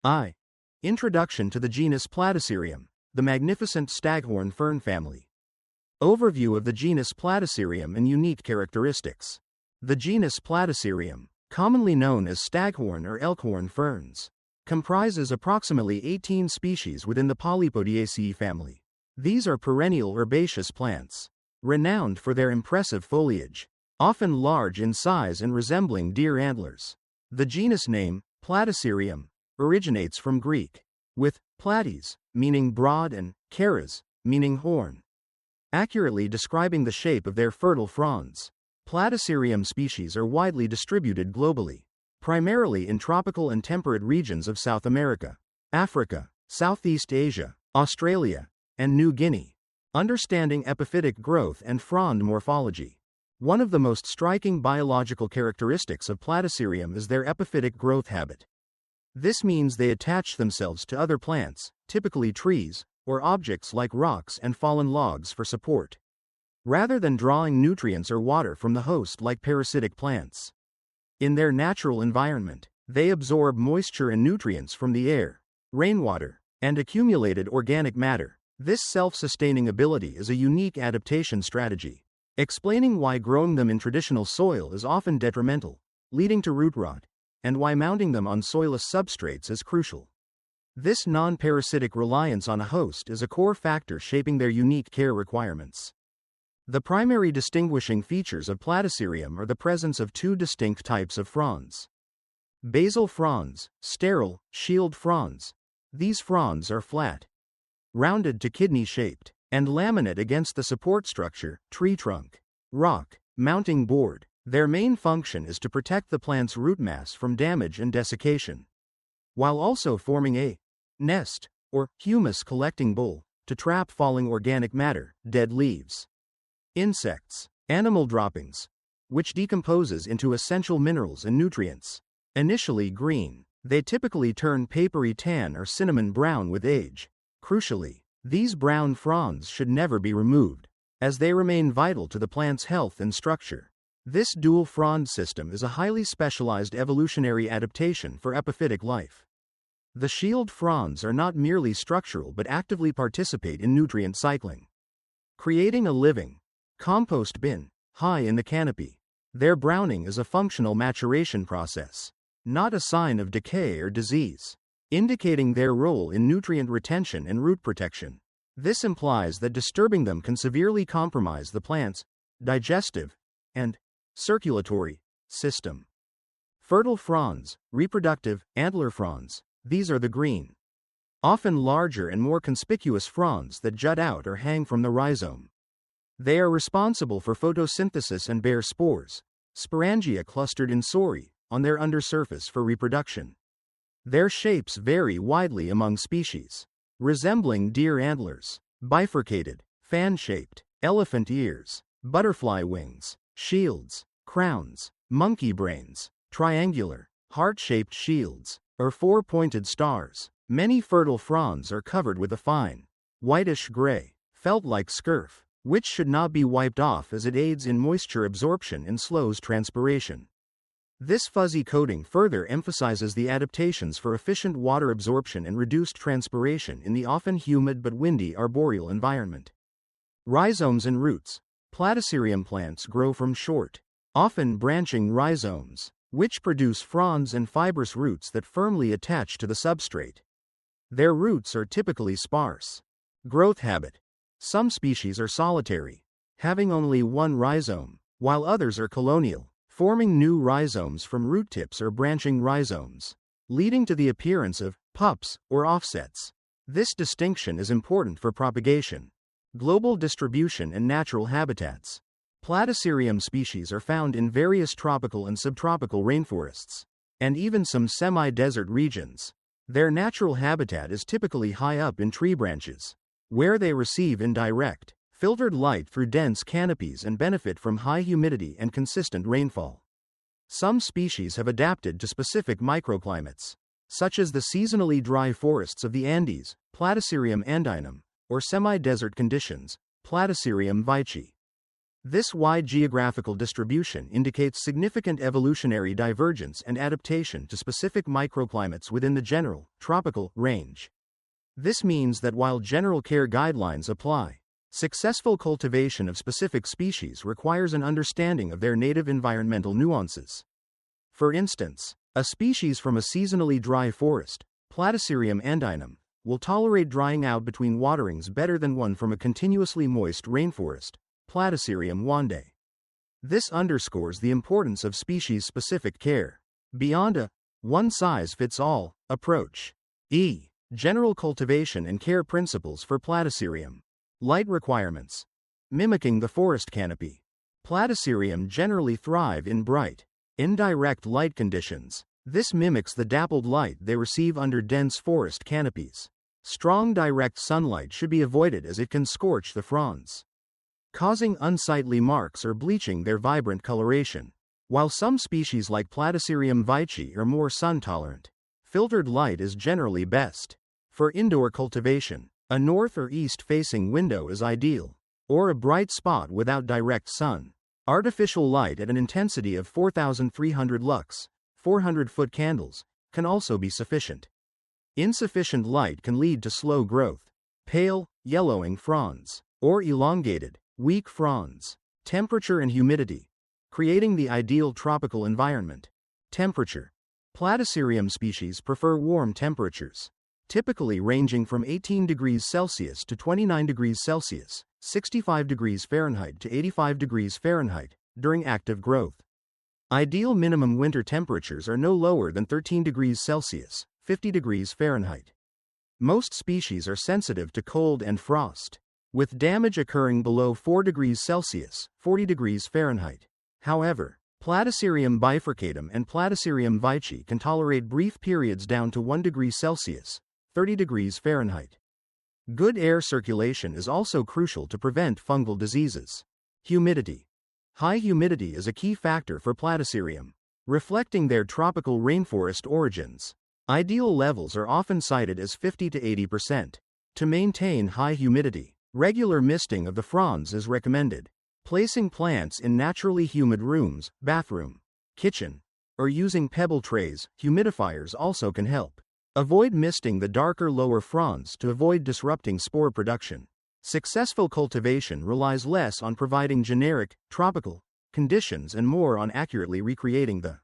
I. Introduction to the genus Platycerium, the magnificent Staghorn fern family. Overview of the genus Platycerium and unique characteristics. The genus Platycerium, commonly known as Staghorn or Elkhorn ferns, comprises approximately 18 species within the Polypodiaceae family. These are perennial herbaceous plants, renowned for their impressive foliage, often large in size and resembling deer antlers. The genus name, Platycerium, originates from Greek, with platies, meaning broad, and keras, meaning horn, accurately describing the shape of their fertile fronds. Platycerium species are widely distributed globally, primarily in tropical and temperate regions of South America, Africa, Southeast Asia, Australia, and New Guinea. Understanding epiphytic growth and frond morphology. One of the most striking biological characteristics of Platycerium is their epiphytic growth habit. This means they attach themselves to other plants, typically trees, or objects like rocks and fallen logs for support, rather than drawing nutrients or water from the host like parasitic plants. In their natural environment, they absorb moisture and nutrients from the air, rainwater, and accumulated organic matter. This self-sustaining ability is a unique adaptation strategy, explaining why growing them in traditional soil is often detrimental, leading to root rot, and why mounting them on soilless substrates is crucial. This non-parasitic reliance on a host is a core factor shaping their unique care requirements. The primary distinguishing features of Platycerium are the presence of two distinct types of fronds. Basal fronds, sterile, shield fronds. These fronds are flat, rounded to kidney-shaped, and laminate against the support structure, tree trunk, rock, mounting board. Their main function is to protect the plant's root mass from damage and desiccation, while also forming a nest, or humus-collecting bowl, to trap falling organic matter, dead leaves, insects, animal droppings, which decomposes into essential minerals and nutrients. Initially green, they typically turn papery tan or cinnamon brown with age. Crucially, these brown fronds should never be removed, as they remain vital to the plant's health and structure. This dual frond system is a highly specialized evolutionary adaptation for epiphytic life. The shield fronds are not merely structural but actively participate in nutrient cycling, creating a living compost bin high in the canopy. Their browning is a functional maturation process, not a sign of decay or disease, indicating their role in nutrient retention and root protection. This implies that disturbing them can severely compromise the plant's digestive and circulatory system. Fertile fronds, reproductive, antler fronds. These are the green, often larger and more conspicuous fronds that jut out or hang from the rhizome. They are responsible for photosynthesis and bear spores, sporangia clustered in sori, on their undersurface for reproduction. Their shapes vary widely among species, resembling deer antlers, bifurcated, fan-shaped, elephant ears, butterfly wings, shields, crowns, monkey brains, triangular, heart-shaped shields, or four-pointed stars. Many fertile fronds are covered with a fine, whitish-gray, felt-like scurf, which should not be wiped off as it aids in moisture absorption and slows transpiration. This fuzzy coating further emphasizes the adaptations for efficient water absorption and reduced transpiration in the often humid but windy arboreal environment. Rhizomes and roots. Platycerium plants grow from short, often branching rhizomes, which produce fronds and fibrous roots that firmly attach to the substrate. Their roots are typically sparse. Growth habit. Some species are solitary, having only one rhizome, while others are colonial, forming new rhizomes from root tips or branching rhizomes, leading to the appearance of pups or offsets. This distinction is important for propagation, global distribution, and natural habitats. Platycerium species are found in various tropical and subtropical rainforests, and even some semi-desert regions. Their natural habitat is typically high up in tree branches, where they receive indirect, filtered light through dense canopies and benefit from high humidity and consistent rainfall. Some species have adapted to specific microclimates, such as the seasonally dry forests of the Andes, Platycerium andinum, or semi-desert conditions, Platycerium veitchii. This wide geographical distribution indicates significant evolutionary divergence and adaptation to specific microclimates within the general, tropical, range. This means that while general care guidelines apply, successful cultivation of specific species requires an understanding of their native environmental nuances. For instance, a species from a seasonally dry forest, Platycerium andinum, will tolerate drying out between waterings better than one from a continuously moist rainforest, Platycerium wandae. This underscores the importance of species-specific care, beyond a one-size-fits-all approach. General cultivation and care principles for Platycerium. Light requirements. Mimicking the forest canopy. Platycerium generally thrive in bright, indirect light conditions. This mimics the dappled light they receive under dense forest canopies. Strong direct sunlight should be avoided as it can scorch the fronds, causing unsightly marks or bleaching their vibrant coloration. While some species like Platycerium veitchii are more sun-tolerant, filtered light is generally best. For indoor cultivation, a north or east-facing window is ideal, or a bright spot without direct sun. Artificial light at an intensity of 4,300 lux, 400-foot candles, can also be sufficient. Insufficient light can lead to slow growth, pale, yellowing fronds, or elongated, weak fronds. Temperature and humidity. Creating the ideal tropical environment. Temperature. Platycerium species prefer warm temperatures, typically ranging from 18 degrees Celsius to 29 degrees Celsius, 65 degrees Fahrenheit to 85 degrees Fahrenheit, during active growth. Ideal minimum winter temperatures are no lower than 13 degrees Celsius, 50 degrees Fahrenheit. Most species are sensitive to cold and frost, with damage occurring below 4 degrees Celsius, 40 degrees Fahrenheit. However, Platycerium bifurcatum and Platycerium veitchii can tolerate brief periods down to 1 degree Celsius, 30 degrees Fahrenheit. Good air circulation is also crucial to prevent fungal diseases. Humidity. High humidity is a key factor for Platycerium, reflecting their tropical rainforest origins. Ideal levels are often cited as 50 to 80%. To maintain high humidity, regular misting of the fronds is recommended. Placing plants in naturally humid rooms, bathroom, kitchen, or using pebble trays, humidifiers also can help. Avoid misting the darker lower fronds to avoid disrupting spore production. Successful cultivation relies less on providing generic, tropical conditions and more on accurately recreating the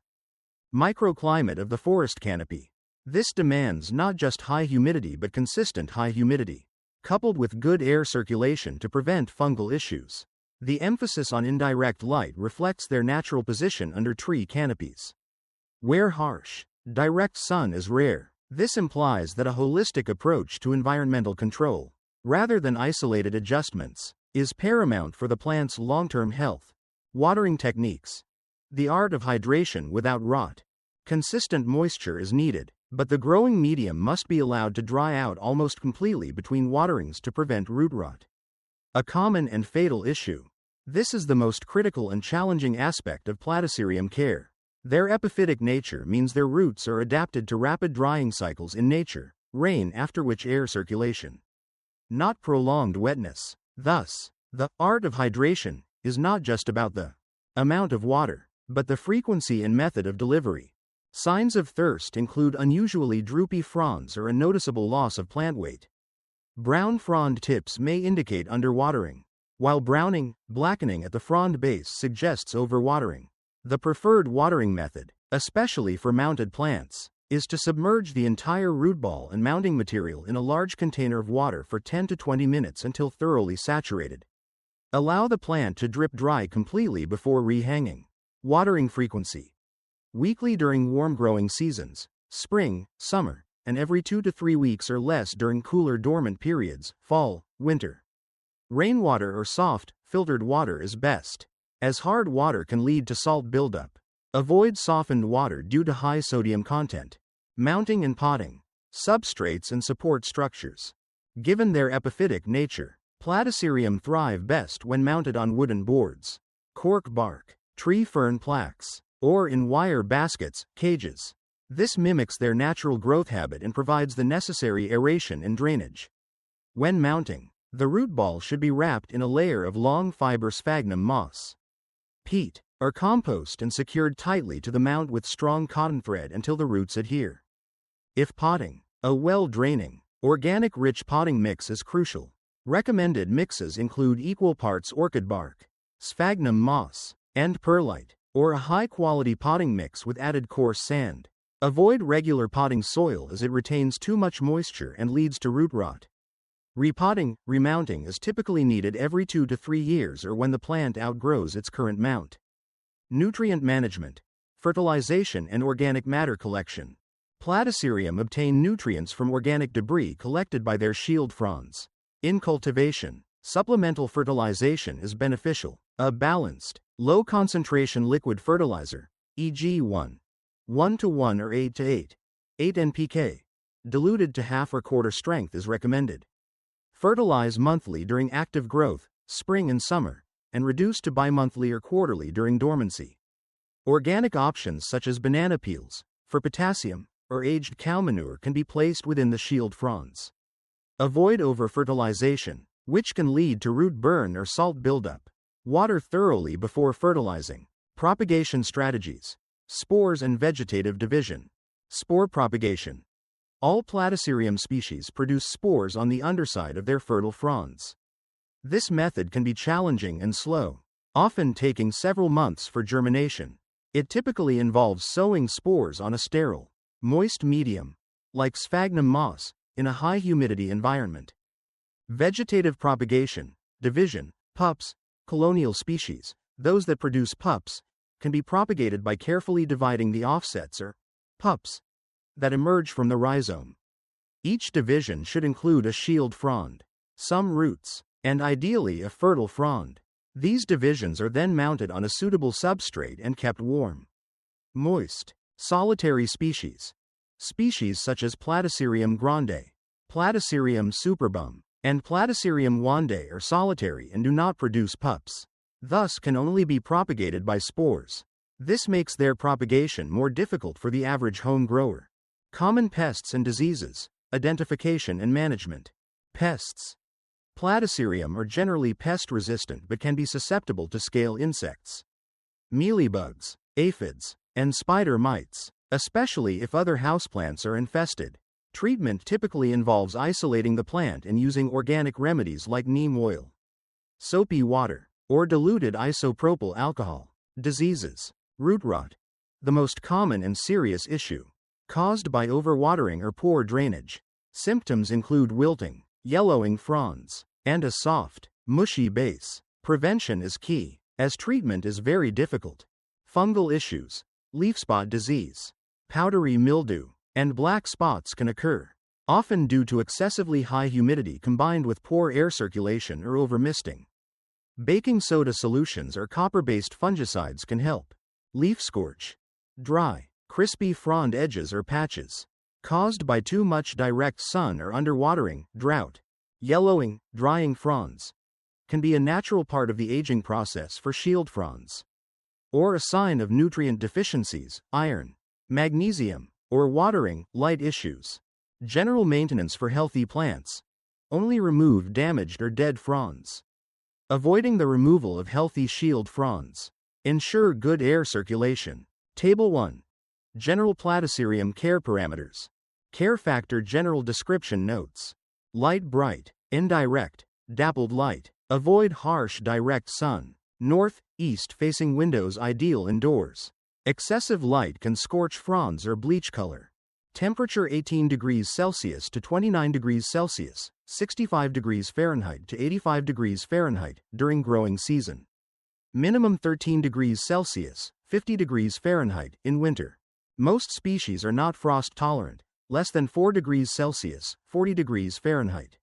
microclimate of the forest canopy. This demands not just high humidity but consistent high humidity, coupled with good air circulation to prevent fungal issues. The emphasis on indirect light reflects their natural position under tree canopies, where harsh, direct sun is rare. This implies that a holistic approach to environmental control, rather than isolated adjustments, is paramount for the plant's long-term health. Watering techniques. The art of hydration without rot. Consistent moisture is needed, but the growing medium must be allowed to dry out almost completely between waterings to prevent root rot, a common and fatal issue. This is the most critical and challenging aspect of Platycerium care. Their epiphytic nature means their roots are adapted to rapid drying cycles in nature, rain after which air circulation, not prolonged wetness. Thus, the art of hydration is not just about the amount of water, but the frequency and method of delivery. Signs of thirst include unusually droopy fronds or a noticeable loss of plant weight. Brown frond tips may indicate underwatering, while browning, blackening at the frond base suggests overwatering. The preferred watering method, especially for mounted plants, is to submerge the entire root ball and mounting material in a large container of water for 10 to 20 minutes until thoroughly saturated. Allow the plant to drip dry completely before rehanging. Watering frequency. Weekly during warm growing seasons, spring, summer, and every 2 to 3 weeks or less during cooler dormant periods, fall, winter. Rainwater or soft, filtered water is best, as hard water can lead to salt buildup. Avoid softened water due to high sodium content. Mounting and potting. Substrates and support structures. Given their epiphytic nature, Platycerium thrive best when mounted on wooden boards, cork bark, tree fern plaques, or in wire baskets, cages. This mimics their natural growth habit and provides the necessary aeration and drainage. When mounting, The root ball should be wrapped in a layer of long fiber sphagnum moss, peat, or compost and secured tightly to the mound with strong cotton thread until the roots adhere. If potting, a well-draining, organic-rich potting mix is crucial. Recommended mixes include equal parts orchid bark, sphagnum moss, and perlite, or a high-quality potting mix with added coarse sand. Avoid regular potting soil as it retains too much moisture and leads to root rot. Repotting, remounting is typically needed every 2 to 3 years or when the plant outgrows its current mount. Nutrient management, fertilization and organic matter collection. Platycerium obtain nutrients from organic debris collected by their shield fronds. In cultivation, supplemental fertilization is beneficial. A balanced, low-concentration liquid fertilizer, e.g. 1:1 or 8:8 NPK, diluted to half or quarter strength is recommended. Fertilize monthly during active growth, spring and summer, and reduce to bi-monthly or quarterly during dormancy. Organic options such as banana peels, for potassium, or aged cow manure can be placed within the shield fronds. Avoid over-fertilization, which can lead to root burn or salt buildup. Water thoroughly before fertilizing. Propagation strategies. Spores and vegetative division. Spore propagation. All Platycerium species produce spores on the underside of their fertile fronds. This method can be challenging and slow, often taking several months for germination. It typically involves sowing spores on a sterile, moist medium, like sphagnum moss, in a high humidity environment. Vegetative propagation, division, pups, colonial species, those that produce pups, can be propagated by carefully dividing the offsets or pups that emerge from the rhizome. Each division should include a shield frond, some roots, and ideally a fertile frond. These divisions are then mounted on a suitable substrate and kept warm. Moist, solitary species. Species such as Platycerium grande, Platycerium superbum, and Platycerium wande are solitary and do not produce pups, thus can only be propagated by spores. This makes their propagation more difficult for the average home grower. Common pests and diseases, identification and management. Pests. Platycerium are generally pest-resistant but can be susceptible to scale insects, mealybugs, aphids, and spider mites, especially if other houseplants are infested. Treatment typically involves isolating the plant and using organic remedies like neem oil, soapy water, or diluted isopropyl alcohol. Diseases. Root rot. The most common and serious issue, caused by overwatering or poor drainage. Symptoms include wilting, yellowing fronds, and a soft, mushy base. Prevention is key, as treatment is very difficult. Fungal issues, leaf spot disease, powdery mildew, and black spots can occur, often due to excessively high humidity combined with poor air circulation or overmisting. Baking soda solutions or copper-based fungicides can help. Leaf scorch. Dry, crispy frond edges or patches, caused by too much direct sun or underwatering. Drought. Yellowing, drying fronds, can be a natural part of the aging process for shield fronds, or a sign of nutrient deficiencies, iron, magnesium, or watering, light issues. General maintenance for healthy plants. Only remove damaged or dead fronds. Avoiding the removal of healthy shield fronds. Ensure good air circulation. Table 1. General Platycerium care parameters. Care factor general description notes. Light bright, indirect, dappled light. Avoid harsh direct sun. North, east facing windows ideal indoors. Excessive light can scorch fronds or bleach color. Temperature 18 degrees Celsius to 29 degrees Celsius, 65 degrees Fahrenheit to 85 degrees Fahrenheit, during growing season. Minimum 13 degrees Celsius, 50 degrees Fahrenheit, in winter. Most species are not frost tolerant, less than 4 degrees Celsius, 40 degrees Fahrenheit.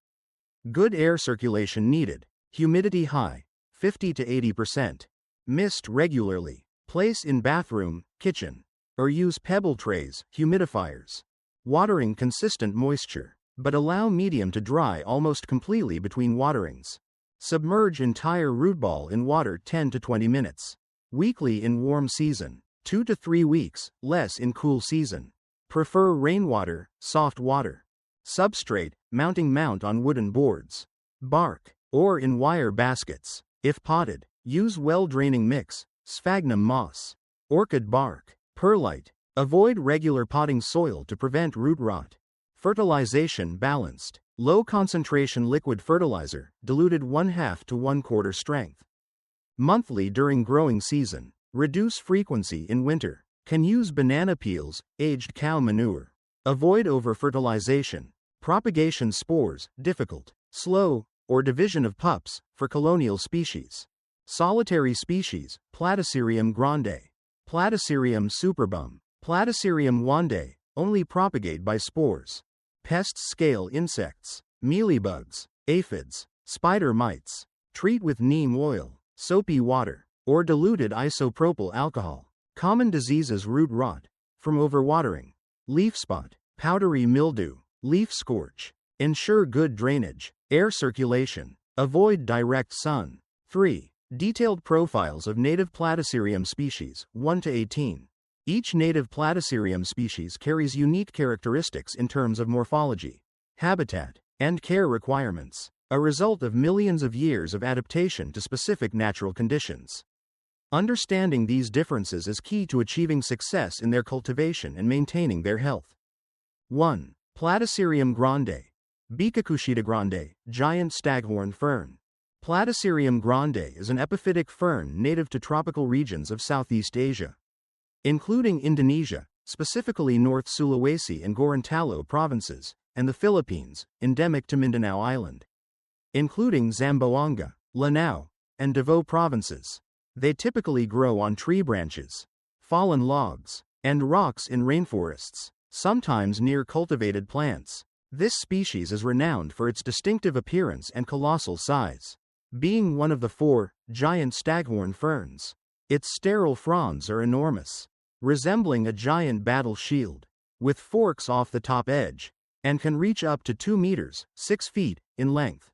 Good air circulation needed. Humidity high, 50 to 80%. Mist regularly. Place in bathroom, kitchen, or use pebble trays, humidifiers. Watering consistent moisture, but allow medium to dry almost completely between waterings. Submerge entire root ball in water 10 to 20 minutes. Weekly in warm season, 2 to 3 weeks, less in cool season. Prefer rainwater, soft water. Substrate, mount on wooden boards. Bark, or in wire baskets. If potted, use well-draining mix, sphagnum moss, orchid bark, perlite. Avoid regular potting soil to prevent root rot. Fertilization balanced. Low concentration liquid fertilizer, diluted 1/2 to 1/4 strength. Monthly during growing season. Reduce frequency in winter. Can use banana peels, aged cow manure. Avoid over-fertilization. Propagation spores, difficult, slow, or division of pups, for colonial species. Solitary species, Platycerium grande. Platycerium superbum. Platycerium wande, only propagate by spores. Pests scale insects, mealybugs, aphids, spider mites. Treat with neem oil, soapy water, or diluted isopropyl alcohol. Common diseases: root rot, from overwatering, leaf spot, powdery mildew, leaf scorch. Ensure good drainage, air circulation. Avoid direct sun. 3. Detailed profiles of native Platycerium species, 1 to 18. Each native Platycerium species carries unique characteristics in terms of morphology, habitat, and care requirements, a result of millions of years of adaptation to specific natural conditions. Understanding these differences is key to achieving success in their cultivation and maintaining their health. 1. Platycerium grande. Bicacushita grande, giant staghorn fern. Platycerium grande is an epiphytic fern native to tropical regions of Southeast Asia, including Indonesia, specifically North Sulawesi and Gorontalo provinces, and the Philippines, endemic to Mindanao Island, including Zamboanga, Lanao, and Davao provinces. They typically grow on tree branches, fallen logs, and rocks in rainforests, sometimes near cultivated plants. This species is renowned for its distinctive appearance and colossal size, being one of the 4 giant staghorn ferns. Its sterile fronds are enormous, resembling a giant battle shield, with forks off the top edge, and can reach up to 2 meters, 6 feet, in length.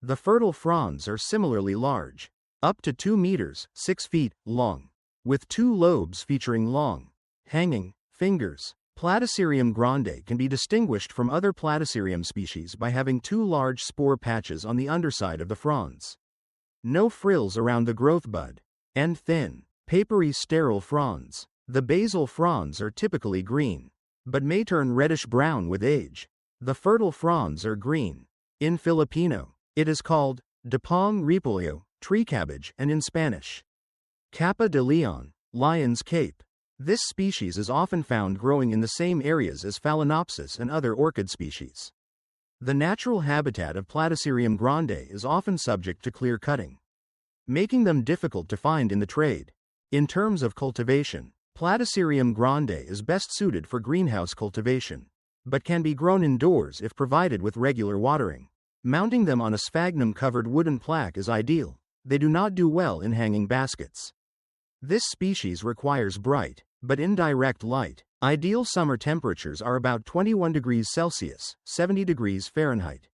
The fertile fronds are similarly large, up to 2 meters, 6 feet, long, with 2 lobes featuring long, hanging fingers. Platycerium grande can be distinguished from other Platycerium species by having 2 large spore patches on the underside of the fronds, no frills around the growth bud, and thin, papery sterile fronds. The basal fronds are typically green, but may turn reddish-brown with age. The fertile fronds are green. In Filipino, it is called dapong repolyo, tree cabbage, and in Spanish, capa de leon, lion's cape. This species is often found growing in the same areas as Phalaenopsis and other orchid species. The natural habitat of Platycerium grande is often subject to clear cutting, making them difficult to find in the trade. In terms of cultivation, Platycerium grande is best suited for greenhouse cultivation, but can be grown indoors if provided with regular watering. Mounting them on a sphagnum-covered wooden plaque is ideal. They do not do well in hanging baskets. This species requires bright, but indirect light. Ideal summer temperatures are about 21 degrees Celsius, 70 degrees Fahrenheit,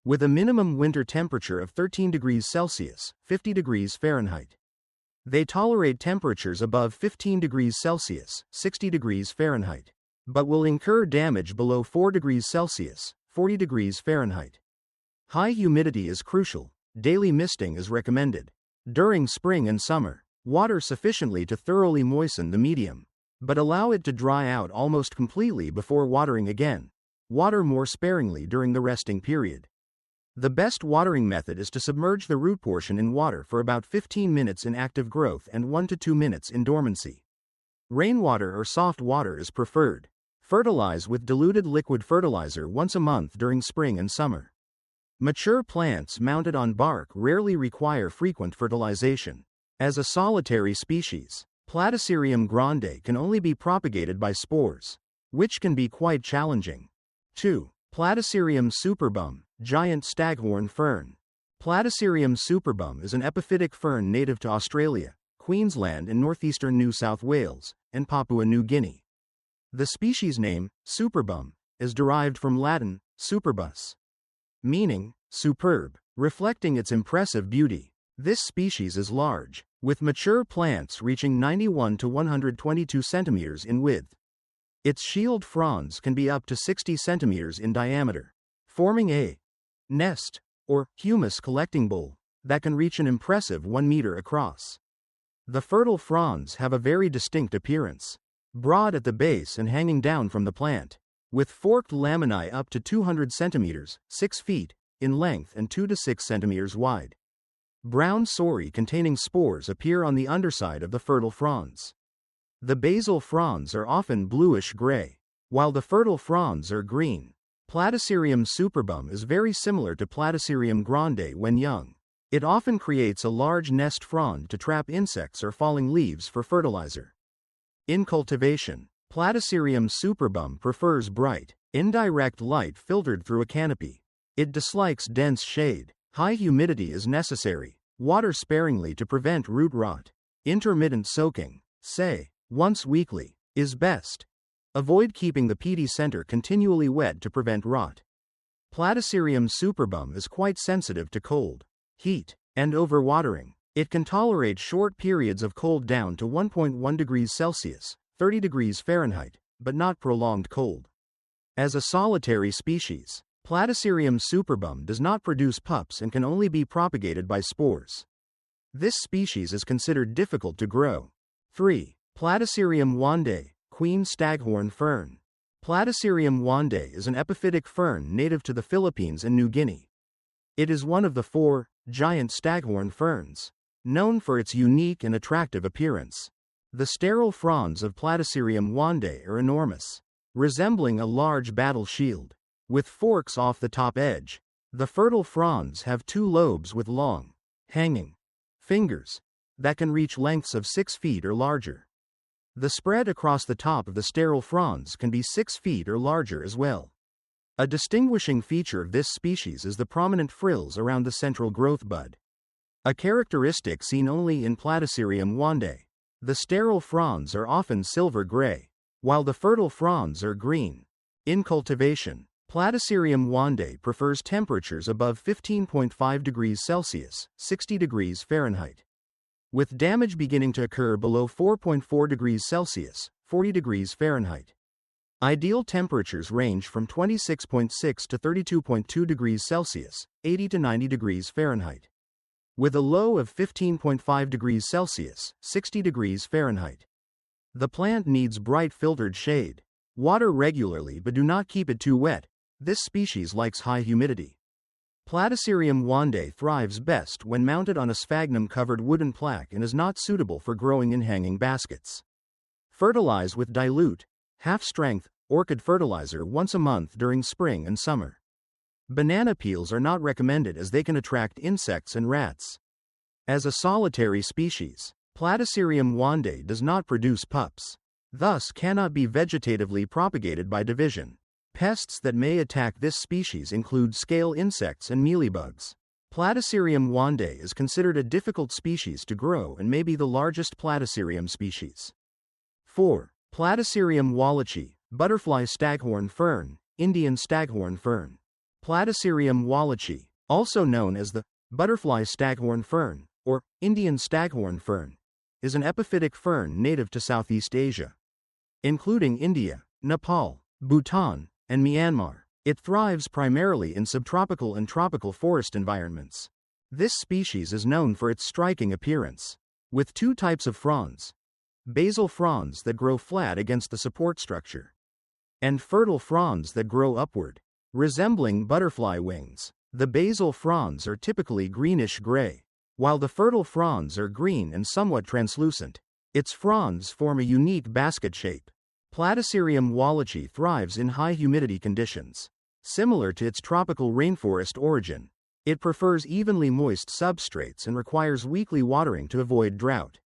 with a minimum winter temperature of 13 degrees Celsius, 50 degrees Fahrenheit. They tolerate temperatures above 15 degrees Celsius, 60 degrees Fahrenheit, but will incur damage below 4 degrees Celsius, 40 degrees Fahrenheit. High humidity is crucial. Daily misting is recommended. During spring and summer, water sufficiently to thoroughly moisten the medium, but allow it to dry out almost completely before watering again. Water more sparingly during the resting period. The best watering method is to submerge the root portion in water for about 15 minutes in active growth and 1 to 2 minutes in dormancy. Rainwater or soft water is preferred. Fertilize with diluted liquid fertilizer once a month during spring and summer. Mature plants mounted on bark rarely require frequent fertilization. As a solitary species, Platycerium grande can only be propagated by spores, which can be quite challenging. 2. Platycerium superbum, giant staghorn fern. Platycerium superbum is an epiphytic fern native to Australia, Queensland and northeastern New South Wales, and Papua New Guinea. The species name, superbum, is derived from Latin, superbus, meaning superb, reflecting its impressive beauty. This species is large, with mature plants reaching 91 to 122 centimeters in width. Its shield fronds can be up to 60 centimeters in diameter, forming a nest or humus collecting bowl, that can reach an impressive 1 meter across. The fertile fronds have a very distinct appearance, broad at the base and hanging down from the plant, with forked laminae up to 200 centimeters, 6 feet, in length and 2 to 6 centimeters wide. Brown sori containing spores appear on the underside of the fertile fronds. The basal fronds are often bluish-gray, while the fertile fronds are green. Platycerium superbum is very similar to Platycerium grande when young. It often creates a large nest frond to trap insects or falling leaves for fertilizer. In cultivation, Platycerium superbum prefers bright, indirect light filtered through a canopy. It dislikes dense shade. High humidity is necessary. Water sparingly to prevent root rot. Intermittent soaking, say, once weekly, is best. Avoid keeping the peaty center continually wet to prevent rot. Platycerium superbum is quite sensitive to cold, heat, and overwatering. It can tolerate short periods of cold down to 1.1 degrees Celsius, 30 degrees Fahrenheit, but not prolonged cold. As a solitary species, Platycerium superbum does not produce pups and can only be propagated by spores. This species is considered difficult to grow. 3. Platycerium wandei, queen staghorn fern. Platycerium wandei is an epiphytic fern native to the Philippines and New Guinea. It is one of the 4 giant staghorn ferns, known for its unique and attractive appearance. The sterile fronds of Platycerium wandei are enormous, resembling a large battle shield, with forks off the top edge. The fertile fronds have 2 lobes with long, hanging fingers that can reach lengths of 6 feet or larger. The spread across the top of the sterile fronds can be 6 feet or larger as well. A distinguishing feature of this species is the prominent frills around the central growth bud, a characteristic seen only in Platycerium wandei. The sterile fronds are often silver-gray, while the fertile fronds are green. In cultivation, Platycerium wandei prefers temperatures above 15.5 degrees Celsius, 60 degrees Fahrenheit, with damage beginning to occur below 4.4 degrees Celsius, 40 degrees Fahrenheit. Ideal temperatures range from 26.6 to 32.2 degrees Celsius, 80 to 90 degrees Fahrenheit, with a low of 15.5 degrees Celsius, 60 degrees Fahrenheit. The plant needs bright filtered shade. Water regularly but do not keep it too wet. This species likes high humidity. Platycerium wandei thrives best when mounted on a sphagnum-covered wooden plaque and is not suitable for growing in hanging baskets. Fertilize with dilute, half-strength, orchid fertilizer once a month during spring and summer. Banana peels are not recommended as they can attract insects and rats. As a solitary species, Platycerium wandei does not produce pups, thus cannot be vegetatively propagated by division. Pests that may attack this species include scale insects and mealybugs. Platycerium wandei is considered a difficult species to grow and may be the largest Platycerium species. 4. Platycerium wallacei, butterfly staghorn fern, Indian staghorn fern. Platycerium wallacei, also known as the butterfly staghorn fern, or Indian staghorn fern, is an epiphytic fern native to Southeast Asia, including India, Nepal, Bhutan, and Myanmar. It thrives primarily in subtropical and tropical forest environments. This species is known for its striking appearance, with 2 types of fronds: basal fronds that grow flat against the support structure, and fertile fronds that grow upward, resembling butterfly wings. The basal fronds are typically greenish-gray, while the fertile fronds are green and somewhat translucent. Its fronds form a unique basket shape. Platycerium wallacei thrives in high humidity conditions. Similar to its tropical rainforest origin, it prefers evenly moist substrates and requires weekly watering to avoid drought.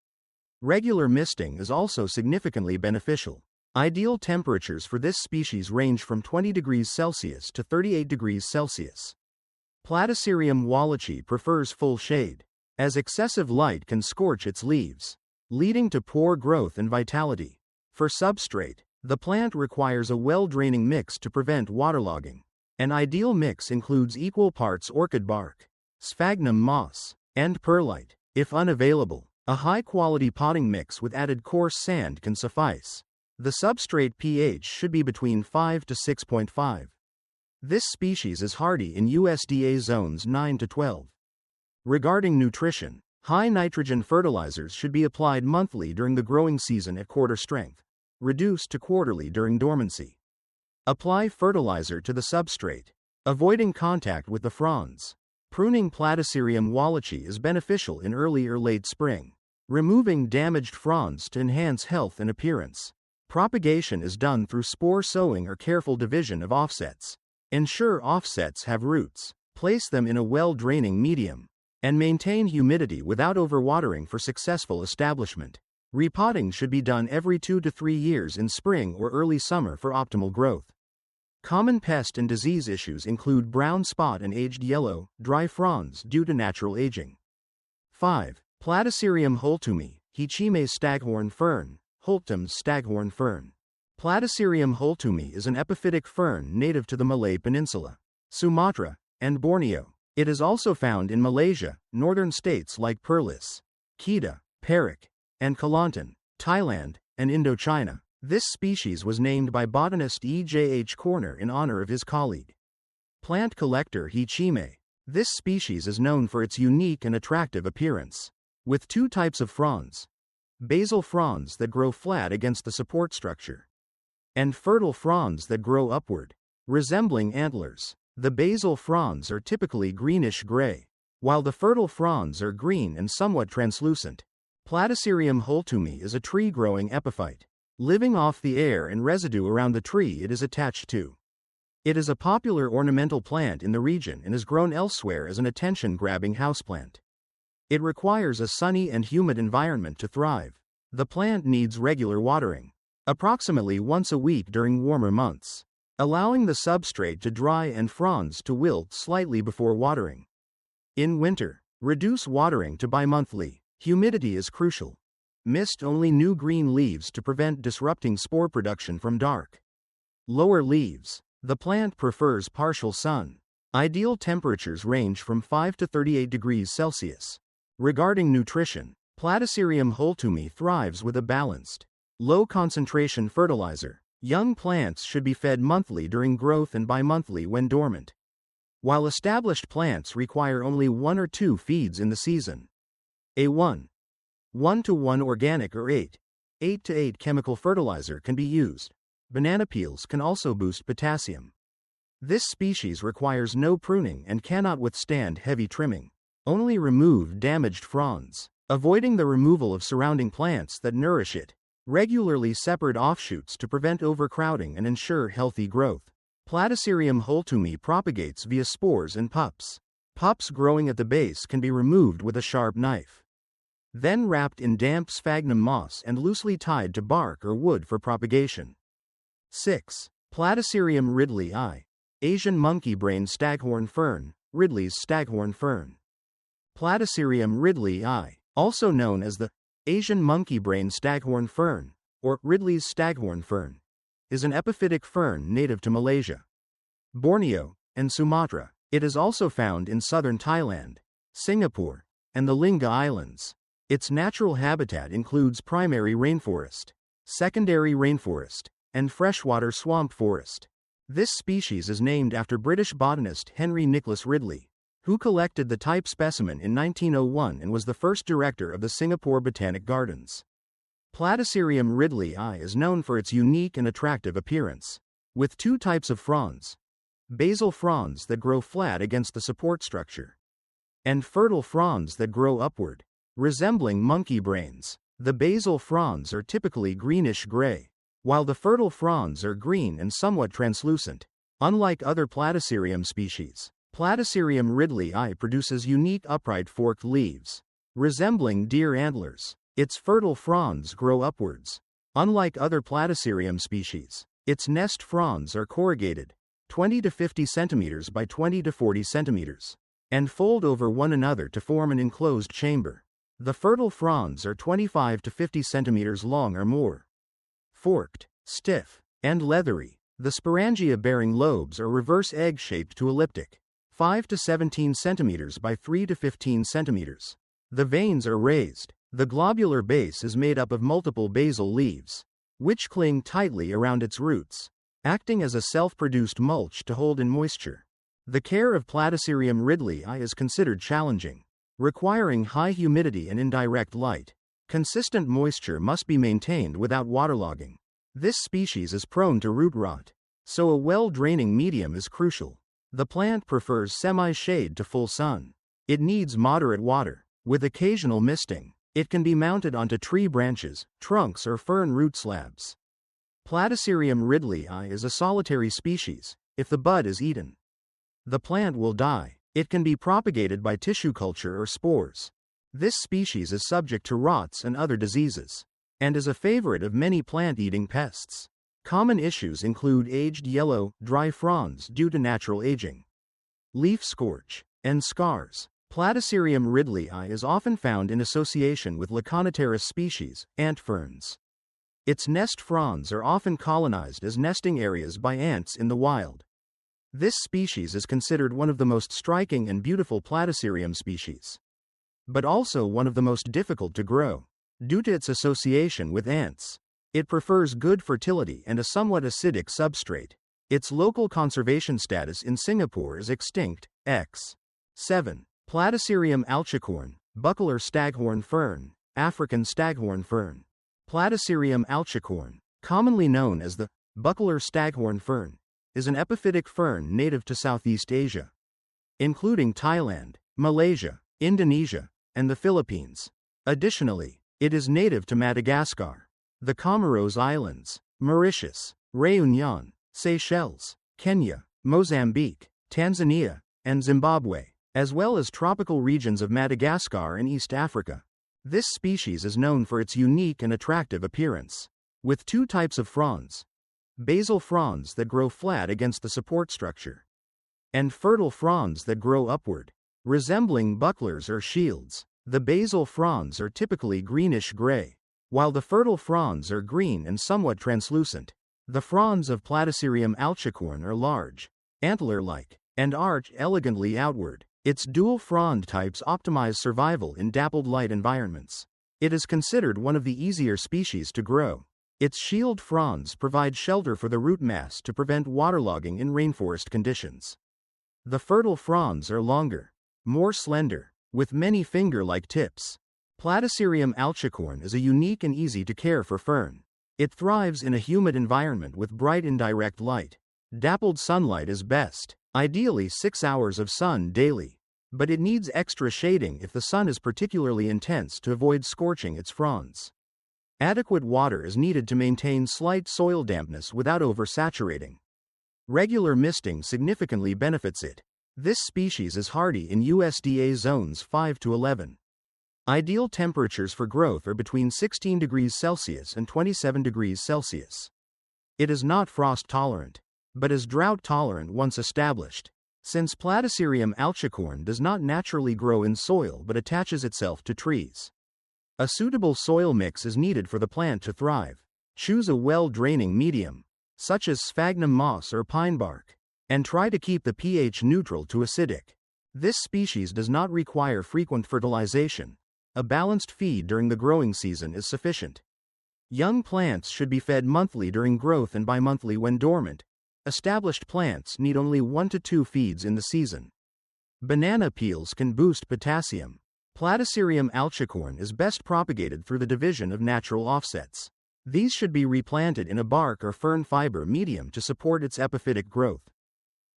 Regular misting is also significantly beneficial. Ideal temperatures for this species range from 20 degrees Celsius to 38 degrees Celsius. Platycerium wallacei prefers full shade, as excessive light can scorch its leaves, leading to poor growth and vitality. For substrate, the plant requires a well-draining mix to prevent waterlogging. An ideal mix includes equal parts orchid bark, sphagnum moss, and perlite. If unavailable, a high-quality potting mix with added coarse sand can suffice. The substrate pH should be between 5 to 6.5. This species is hardy in USDA zones 9 to 12. Regarding nutrition, high nitrogen fertilizers should be applied monthly during the growing season at quarter strength, reduced to quarterly during dormancy. Apply fertilizer to the substrate, avoiding contact with the fronds. Pruning Platycerium wallacei is beneficial in early or late spring, removing damaged fronds to enhance health and appearance. Propagation is done through spore sowing or careful division of offsets. Ensure offsets have roots, place them in a well-draining medium, and maintain humidity without overwatering for successful establishment. Repotting should be done every 2 to 3 years in spring or early summer for optimal growth. Common pest and disease issues include brown spot and aged yellow, dry fronds due to natural aging. 5. Platycerium holtumi, Hichime staghorn fern, Holtum's staghorn fern. Platycerium holtumi is an epiphytic fern native to the Malay Peninsula, Sumatra, and Borneo. It is also found in Malaysia, northern states like Perlis, Kedah, Perak, and Kelantan, Thailand, and Indochina. This species was named by botanist E.J.H. Corner in honor of his colleague. Plant collector Hichime. This species is known for its unique and attractive appearance, with 2 types of fronds: basal fronds that grow flat against the support structure, and fertile fronds that grow upward, resembling antlers. The basal fronds are typically greenish-gray, while the fertile fronds are green and somewhat translucent. Platycerium holtumi is a tree-growing epiphyte, living off the air and residue around the tree it is attached to. It is a popular ornamental plant in the region and is grown elsewhere as an attention-grabbing houseplant. It requires a sunny and humid environment to thrive. The plant needs regular watering, approximately once a week during warmer months, allowing the substrate to dry and fronds to wilt slightly before watering. In winter, reduce watering to bi-monthly. Humidity is crucial. Mist only new green leaves to prevent disrupting spore production from dark, lower leaves. The plant prefers partial sun. Ideal temperatures range from 5 to 38 degrees Celsius. Regarding nutrition, Platycerium holtumi thrives with a balanced, low-concentration fertilizer. Young plants should be fed monthly during growth and bi-monthly when dormant, while established plants require only 1 or 2 feeds in the season. A 1:1 organic or 8:8 chemical fertilizer can be used. Banana peels can also boost potassium. This species requires no pruning and cannot withstand heavy trimming. Only remove damaged fronds, avoiding the removal of surrounding plants that nourish it. Regularly separate offshoots to prevent overcrowding and ensure healthy growth. Platycerium holtumi propagates via spores and pups. Pups growing at the base can be removed with a sharp knife, then wrapped in damp sphagnum moss and loosely tied to bark or wood for propagation. 6. Platycerium ridleyi, Asian monkey-brain staghorn fern, Ridley's staghorn fern. Platycerium ridleyi, also known as the Asian monkey-brain staghorn fern, or Ridley's staghorn fern, is an epiphytic fern native to Malaysia, Borneo, and Sumatra. It is also found in southern Thailand, Singapore, and the Lingga Islands. Its natural habitat includes primary rainforest, secondary rainforest, and freshwater swamp forest. This species is named after British botanist Henry Nicholas Ridley, who collected the type specimen in 1901 and was the first director of the Singapore Botanic Gardens. Platycerium ridleyi is known for its unique and attractive appearance, with 2 types of fronds: basal fronds that grow flat against the support structure, and fertile fronds that grow upward, resembling monkey brains. The basal fronds are typically greenish-gray, while the fertile fronds are green and somewhat translucent. Unlike other Platycerium species, Platycerium ridleyi produces unique upright forked leaves, resembling deer antlers. Its fertile fronds grow upwards. Unlike other Platycerium species, its nest fronds are corrugated, 20 to 50 centimeters by 20 to 40 centimeters, and fold over one another to form an enclosed chamber. The fertile fronds are 25 to 50 centimeters long or more. Forked, stiff, and leathery, the sporangia-bearing lobes are reverse egg-shaped to elliptic, 5 to 17 centimeters by 3 to 15 centimeters. The veins are raised. The globular base is made up of multiple basal leaves, which cling tightly around its roots. acting as a self-produced mulch to hold in moisture. The care of Platycerium ridleyi is considered challenging, requiring high humidity and indirect light. Consistent moisture must be maintained without waterlogging. This species is prone to root rot, so a well-draining medium is crucial. The plant prefers semi-shade to full sun. It needs moderate water, with occasional misting. It can be mounted onto tree branches, trunks or fern root slabs. Platycerium ridleyi is a solitary species. If the bud is eaten, the plant will die. It can be propagated by tissue culture or spores. This species is subject to rots and other diseases, and is a favorite of many plant-eating pests. Common issues include aged yellow, dry fronds due to natural aging, leaf scorch, and scars. Platycerium ridleyi is often found in association with Laconoteris species, ant ferns. Its nest fronds are often colonized as nesting areas by ants in the wild. This species is considered one of the most striking and beautiful Platycerium species, but also one of the most difficult to grow. Due to its association with ants, it prefers good fertility and a somewhat acidic substrate. Its local conservation status in Singapore is extinct. 7. Platycerium alcicorn, buccal staghorn fern, African staghorn fern. Platycerium alcicorn, commonly known as the buccal staghorn fern, is an epiphytic fern native to Southeast Asia, including Thailand, Malaysia, Indonesia, and the Philippines. Additionally, it is native to Madagascar, the Comoros Islands, Mauritius, Réunion, Seychelles, Kenya, Mozambique, Tanzania, and Zimbabwe, as well as tropical regions of Madagascar and East Africa. This species is known for its unique and attractive appearance, with two types of fronds: basal fronds that grow flat against the support structure, and fertile fronds that grow upward, resembling bucklers or shields. The basal fronds are typically greenish-gray, while the fertile fronds are green and somewhat translucent. The fronds of Platycerium alcicorn are large, antler-like, and arch elegantly outward. Its dual frond types optimize survival in dappled light environments. It is considered one of the easier species to grow. Its shield fronds provide shelter for the root mass to prevent waterlogging in rainforest conditions. The fertile fronds are longer, more slender, with many finger-like tips. Platycerium alcicorn is a unique and easy-to-care for fern. It thrives in a humid environment with bright indirect light. Dappled sunlight is best, ideally 6 hours of sun daily, but it needs extra shading if the sun is particularly intense to avoid scorching its fronds. Adequate water is needed to maintain slight soil dampness without oversaturating. Regular misting significantly benefits it. This species is hardy in USDA zones 5 to 11. Ideal temperatures for growth are between 16 degrees Celsius and 27 degrees Celsius. It is not frost tolerant, but is drought tolerant once established. Since Platycerium alcicorn does not naturally grow in soil but attaches itself to trees, a suitable soil mix is needed for the plant to thrive. Choose a well-draining medium, such as sphagnum moss or pine bark, and try to keep the pH neutral to acidic. This species does not require frequent fertilization. A balanced feed during the growing season is sufficient. Young plants should be fed monthly during growth and bimonthly when dormant. Established plants need only 1 to 2 feeds in the season. Banana peels can boost potassium. Platycerium alcicorn is best propagated through the division of natural offsets. These should be replanted in a bark or fern fiber medium to support its epiphytic growth.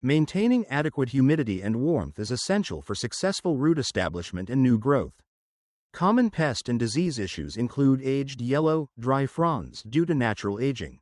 Maintaining adequate humidity and warmth is essential for successful root establishment and new growth. Common pest and disease issues include aged yellow, dry fronds due to natural aging,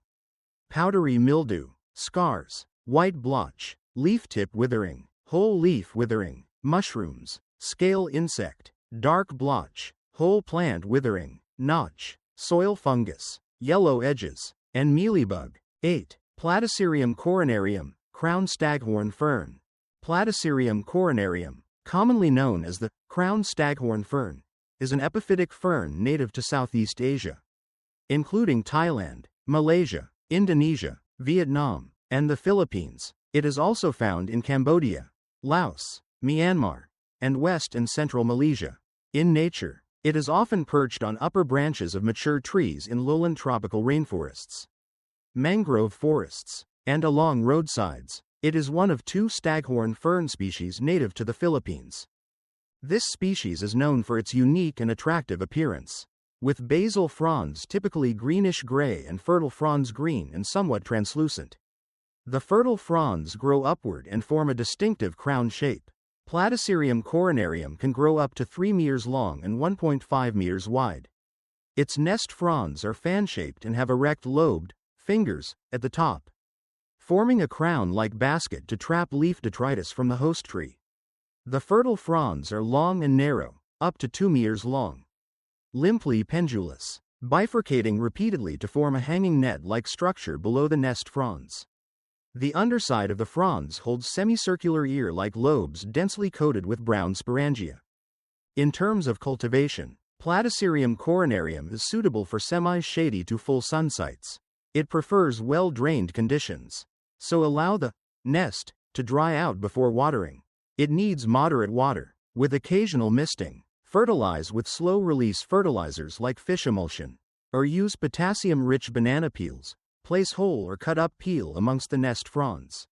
powdery mildew, scars, white blotch, leaf tip withering, whole leaf withering, mushrooms, scale insect, dark blotch, whole plant withering, notch, soil fungus, yellow edges, and mealybug. 8. Platycerium coronarium, crown staghorn fern. Platycerium coronarium, commonly known as the crown staghorn fern, is an epiphytic fern native to Southeast Asia, including Thailand, Malaysia, Indonesia, Vietnam, and the Philippines. It is also found in Cambodia, Laos, Myanmar, and West and Central Malaysia. In nature, it is often perched on upper branches of mature trees in lowland tropical rainforests, mangrove forests, and along roadsides. It is one of 2 staghorn fern species native to the Philippines. This species is known for its unique and attractive appearance, with basal fronds typically greenish-gray and fertile fronds green and somewhat translucent. The fertile fronds grow upward and form a distinctive crown shape. Platycerium coronarium can grow up to 3 meters long and 1.5 meters wide. Its nest fronds are fan-shaped and have erect lobed fingers at the top, forming a crown-like basket to trap leaf detritus from the host tree. The fertile fronds are long and narrow, up to 2 meters long. Limply pendulous, bifurcating repeatedly to form a hanging net-like structure below the nest fronds. The underside of the fronds holds semicircular ear-like lobes densely coated with brown sporangia. In terms of cultivation, Platycerium coronarium is suitable for semi-shady to full sun sites. It prefers well-drained conditions, so allow the nest to dry out before watering. It needs moderate water, with occasional misting. Fertilize with slow-release fertilizers like fish emulsion, or use potassium-rich banana peels. Place whole or cut-up peel amongst the nest fronds.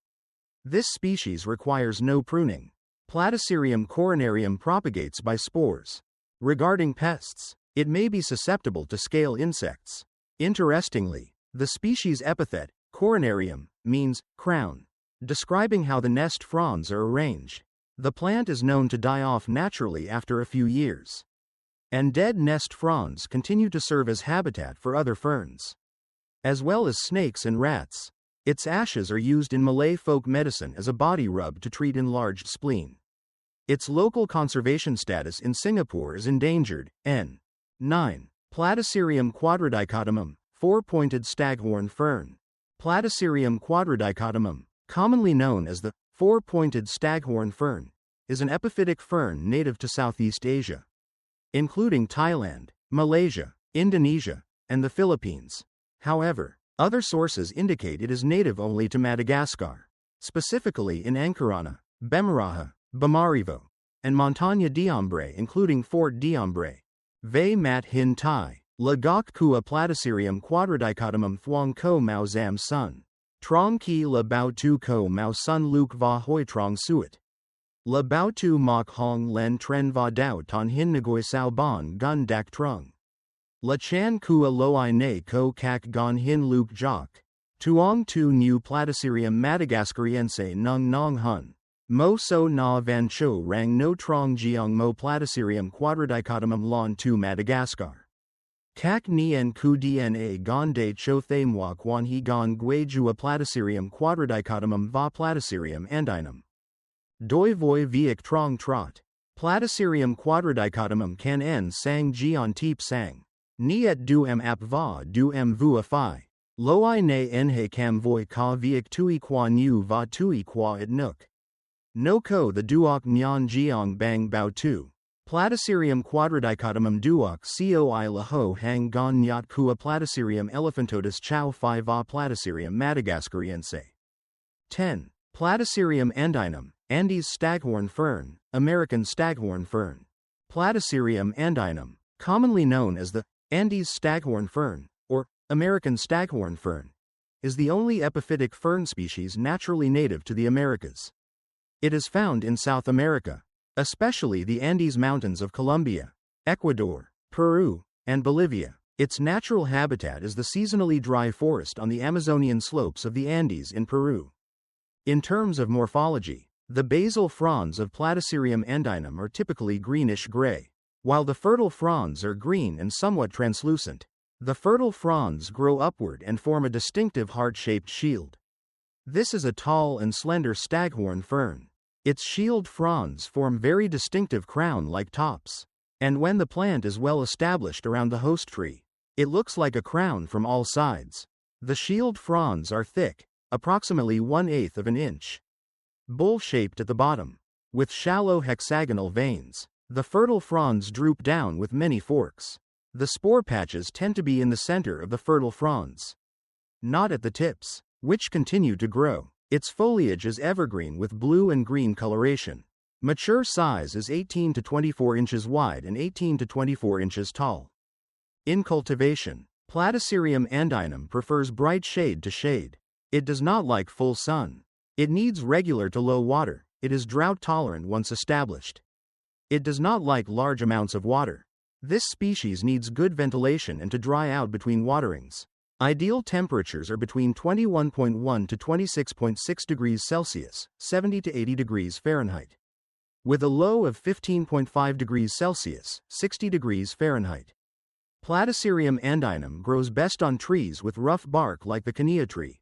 This species requires no pruning. Platycerium coronarium propagates by spores. Regarding pests, it may be susceptible to scale insects. Interestingly, the species epithet, coronarium, means crown, describing how the nest fronds are arranged. The plant is known to die off naturally after a few years, and dead nest fronds continue to serve as habitat for other ferns, as well as snakes and rats. Its ashes are used in Malay folk medicine as a body rub to treat enlarged spleen. Its local conservation status in Singapore is endangered. N. 9. Platycerium quadradicotomum, 4-pointed staghorn fern. Platycerium quadradicotomum, commonly known as the 4-pointed staghorn fern, is an epiphytic fern native to Southeast Asia, including Thailand, Malaysia, Indonesia, and the Philippines. However, other sources indicate it is native only to Madagascar, specifically in Ankarana, Bemaraha, Bamarivo, and Montaña d'Ambre, including Fort d'Ambre. Ve mat hin Thai, Lagok kua Platycerium quadradicotomum thuong ko mau zam sun. Trong ki la bao tu ko mau sun luk va hoi trong suet. La bao tu mok hong len tren va dao ton hin ngoi sao bon gun dak trung. La chan kua loi ne ko kak gon hin luk jok. Tuong tu new Platycerium madagascariense nung nong hun. Mo so na van cho rang no trong jiang mo Platycerium quadradicotomum lon tu Madagascar. Kak nien ku dna gonde cho the moi quan he gon gui jua Platycerium quadradicotomum va Platycerium andinum. Doi voi viec trong trot. Platycerium quadradicotomum can en sang jian teep sang. Niet du em ap va du em vu fi. Loi ne en he cam voi ka viec tui qua nu va tui qua it nook. No ko the duok nyan jiang bang bao tu. Platycerium quadradicotomum duok coi la ho hang gon nyat kua Platycerium elephantotus chow phi va Platycerium madagascariense. 10. Platycerium andinum, Andes staghorn fern, American staghorn fern. Platycerium andinum, commonly known as the Andes staghorn fern, or American staghorn fern, is the only epiphytic fern species naturally native to the Americas. It is found in South America, especially the Andes Mountains of Colombia, Ecuador, Peru, and Bolivia. Its natural habitat is the seasonally dry forest on the Amazonian slopes of the Andes in Peru. In terms of morphology, the basal fronds of Platycerium andinum are typically greenish-gray, while the fertile fronds are green and somewhat translucent. The fertile fronds grow upward and form a distinctive heart-shaped shield. This is a tall and slender staghorn fern. Its shield fronds form very distinctive crown-like tops, and when the plant is well established around the host tree, it looks like a crown from all sides. The shield fronds are thick, approximately 1/8 of an inch, bowl-shaped at the bottom, with shallow hexagonal veins. The fertile fronds droop down with many forks. The spore patches tend to be in the center of the fertile fronds, not at the tips, which continue to grow. Its foliage is evergreen with blue and green coloration. Mature size is 18 to 24 inches wide and 18 to 24 inches tall. In cultivation, Platycerium andinum prefers bright shade to shade. It does not like full sun. It needs regular to low water. It is drought tolerant once established. It does not like large amounts of water. This species needs good ventilation and to dry out between waterings. Ideal temperatures are between 21.1 to 26.6 degrees Celsius, 70 to 80 degrees Fahrenheit, with a low of 15.5 degrees Celsius, 60 degrees Fahrenheit. Platycerium andinum grows best on trees with rough bark like the kinea tree,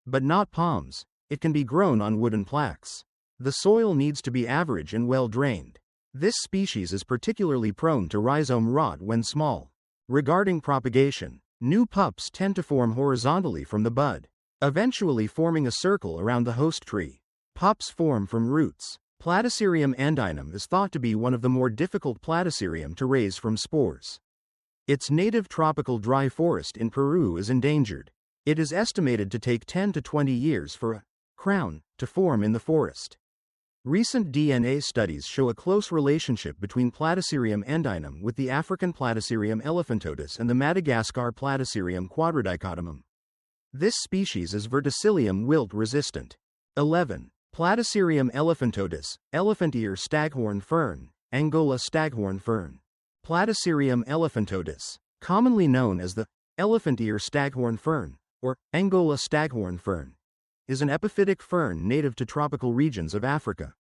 but not palms. It can be grown on wooden plaques. The soil needs to be average and well drained. This species is particularly prone to rhizome rot when small. Regarding propagation, new pups tend to form horizontally from the bud, eventually forming a circle around the host tree. Pups form from roots. Platycerium andinum is thought to be one of the more difficult Platycerium to raise from spores. Its native tropical dry forest in Peru is endangered. It is estimated to take 10 to 20 years for a crown to form in the forest. Recent DNA studies show a close relationship between Platycerium andinum with the African Platycerium elephantotus and the Madagascar Platycerium quadridicotomum. This species is verticillium wilt resistant. 11. Platycerium elephantotus, elephant ear staghorn fern, Angola staghorn fern. Platycerium elephantotus, commonly known as the elephant ear staghorn fern, or Angola staghorn fern, is an epiphytic fern native to tropical regions of Africa,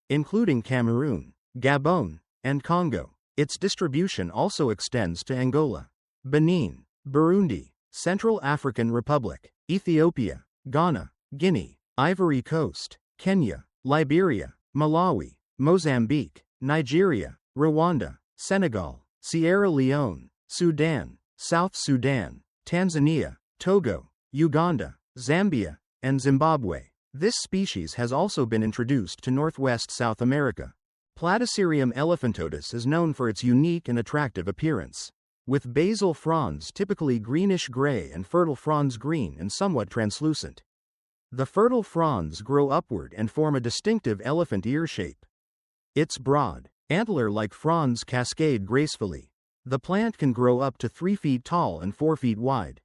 including Cameroon, Gabon, and Congo. Its distribution also extends to Angola, Benin, Burundi, Central African Republic, Ethiopia, Ghana, Guinea, Ivory Coast, Kenya, Liberia, Malawi, Mozambique, Nigeria, Rwanda, Senegal, Sierra Leone, Sudan, South Sudan, Tanzania, Togo, Uganda, Zambia, and Zimbabwe. This species has also been introduced to northwest South America. Platycerium elephantotus is known for its unique and attractive appearance, with basal fronds typically greenish-gray and fertile fronds green and somewhat translucent. The fertile fronds grow upward and form a distinctive elephant ear shape. Its broad, antler-like fronds cascade gracefully. The plant can grow up to 3 feet tall and 4 feet wide.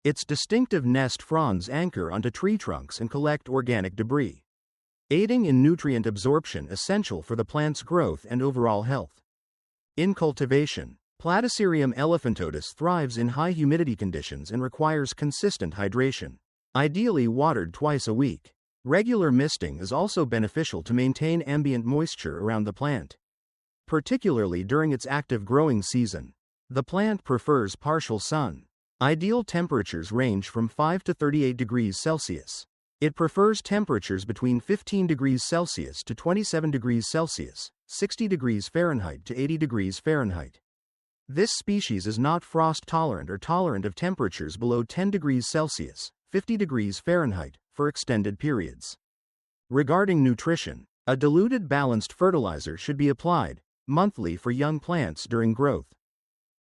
Its distinctive nest fronds anchor onto tree trunks and collect organic debris, aiding in nutrient absorption essential for the plant's growth and overall health. In cultivation, Platycerium elephantotus thrives in high humidity conditions and requires consistent hydration, ideally watered twice a week. Regular misting is also beneficial to maintain ambient moisture around the plant, particularly during its active growing season. The plant prefers partial sun. Ideal temperatures range from 5 to 38 degrees Celsius. It prefers temperatures between 15 degrees Celsius to 27 degrees Celsius, 60 degrees Fahrenheit to 80 degrees Fahrenheit. This species is not frost tolerant or tolerant of temperatures below 10 degrees Celsius, 50 degrees Fahrenheit, for extended periods. Regarding nutrition, a diluted balanced fertilizer should be applied monthly for young plants during growth,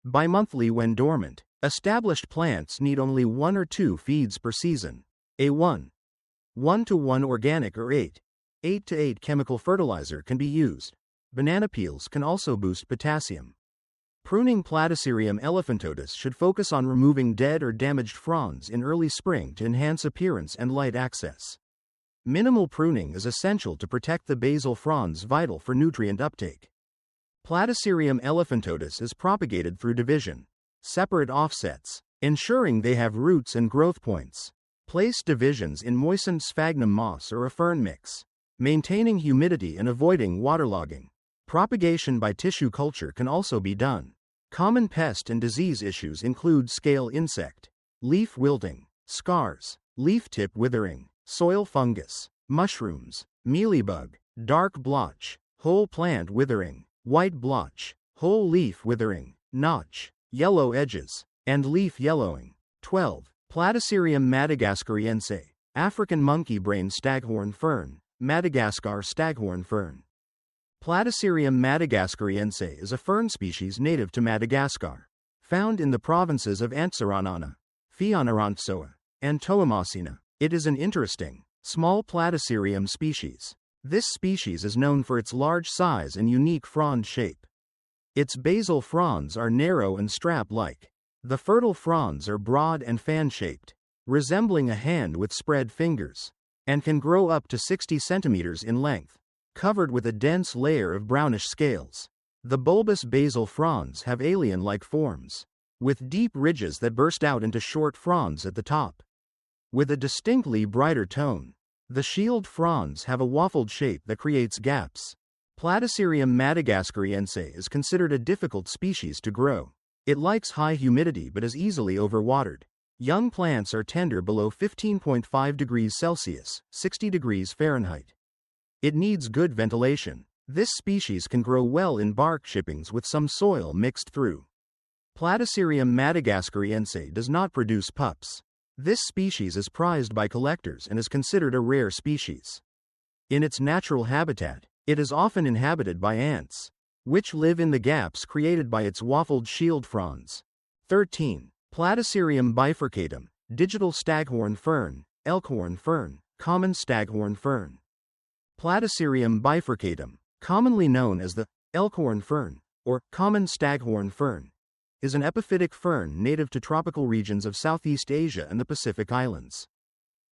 bimonthly when dormant. Established plants need only 1 or 2 feeds per season. A 1:1 organic or 8:8 chemical fertilizer can be used. Banana peels can also boost potassium. Pruning Platycerium elephantotus should focus on removing dead or damaged fronds in early spring to enhance appearance and light access. Minimal pruning is essential to protect the basal fronds vital for nutrient uptake. Platycerium elephantotus is propagated through division, separate offsets, ensuring they have roots and growth points. Place divisions in moistened sphagnum moss or a fern mix, maintaining humidity and avoiding waterlogging. Propagation by tissue culture can also be done. Common pest and disease issues include scale insect, leaf wilting, scars, leaf tip withering, soil fungus, mushrooms, mealybug, dark blotch, whole plant withering, white blotch, whole leaf withering, notch, yellow edges, and leaf yellowing. 12. Platycerium madagascariense, African monkey brain staghorn fern, Madagascar staghorn fern. Platycerium madagascariense is a fern species native to Madagascar, found in the provinces of Antsiranana, Fianarantsoa, and Toamasina. It is an interesting, small Platycerium species. This species is known for its large size and unique frond shape. Its basal fronds are narrow and strap-like. The fertile fronds are broad and fan-shaped. resembling a hand with spread fingers, and can grow up to 60 centimeters in length, covered with a dense layer of brownish scales. The bulbous basal fronds have alien-like forms, with deep ridges that burst out into short fronds at the top. With a distinctly brighter tone, the shield fronds have a waffled shape that creates gaps. Platycerium madagascariense is considered a difficult species to grow. It likes high humidity but is easily overwatered. Young plants are tender below 15.5 degrees Celsius, 60 degrees Fahrenheit. It needs good ventilation. This species can grow well in bark chippings with some soil mixed through. Platycerium madagascariense does not produce pups. This species is prized by collectors and is considered a rare species. In its natural habitat, it is often inhabited by ants, which live in the gaps created by its waffled shield fronds. 13. Platycerium bifurcatum, digital staghorn fern, elkhorn fern, common staghorn fern. Platycerium bifurcatum, commonly known as the elkhorn fern or common staghorn fern, is an epiphytic fern native to tropical regions of Southeast Asia and the Pacific Islands.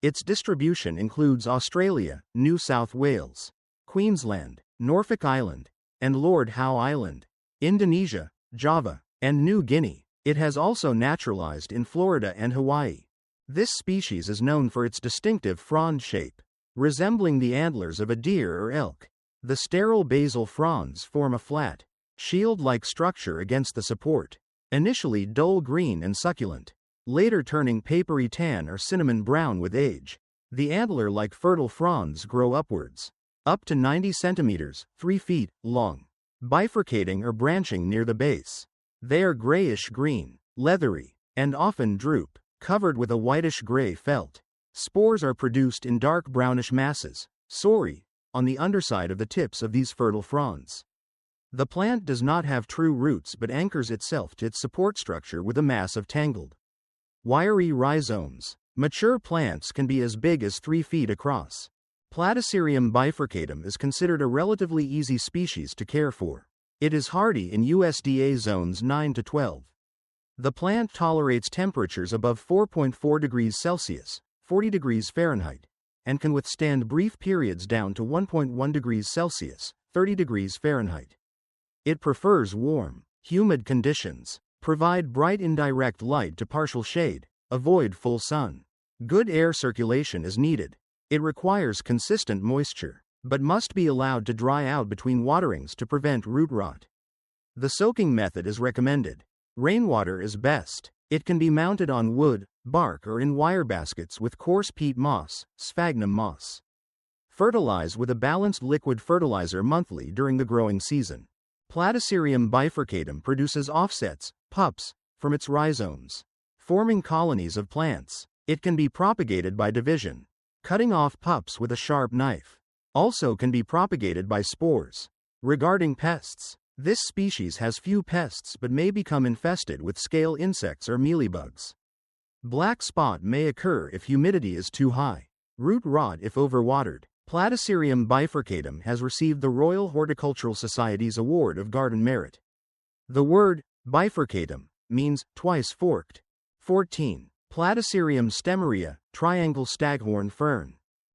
Its distribution includes Australia, New South Wales, Queensland, Norfolk Island, and Lord Howe Island, Indonesia, Java, and New Guinea. It has also naturalized in Florida and Hawaii. This species is known for its distinctive frond shape, resembling the antlers of a deer or elk. The sterile basal fronds form a flat, shield-like structure against the support, initially dull green and succulent, later turning papery tan or cinnamon brown with age. The antler-like fertile fronds grow upwards, up to 90 centimeters, 3 feet, long, bifurcating or branching near the base. They are grayish-green, leathery, and often droop, covered with a whitish-gray felt. Spores are produced in dark brownish masses, sori, on the underside of the tips of these fertile fronds. The plant does not have true roots but anchors itself to its support structure with a mass of tangled, wiry rhizomes. Mature plants can be as big as 3 feet across. Platycerium bifurcatum is considered a relatively easy species to care for. It is hardy in USDA zones 9 to 12. The plant tolerates temperatures above 4.4 degrees Celsius, 40 degrees Fahrenheit, and can withstand brief periods down to 1.1 degrees Celsius, 30 degrees Fahrenheit. It prefers warm, humid conditions. Provide bright indirect light to partial shade. Avoid full sun. Good air circulation is needed. It requires consistent moisture, but must be allowed to dry out between waterings to prevent root rot. The soaking method is recommended. Rainwater is best. It can be mounted on wood, bark, or in wire baskets with coarse peat moss, sphagnum moss. Fertilize with a balanced liquid fertilizer monthly during the growing season. Platycerium bifurcatum produces offsets, pups, from its rhizomes, forming colonies of plants. It can be propagated by division, cutting off pups with a sharp knife. Also can be propagated by spores. Regarding pests, this species has few pests but may become infested with scale insects or mealybugs. Black spot may occur if humidity is too high. Root rot if overwatered. Platycerium bifurcatum has received the Royal Horticultural Society's Award of Garden Merit. The word bifurcatum means twice forked. 14. Platycerium stemmeria, triangle staghorn fern.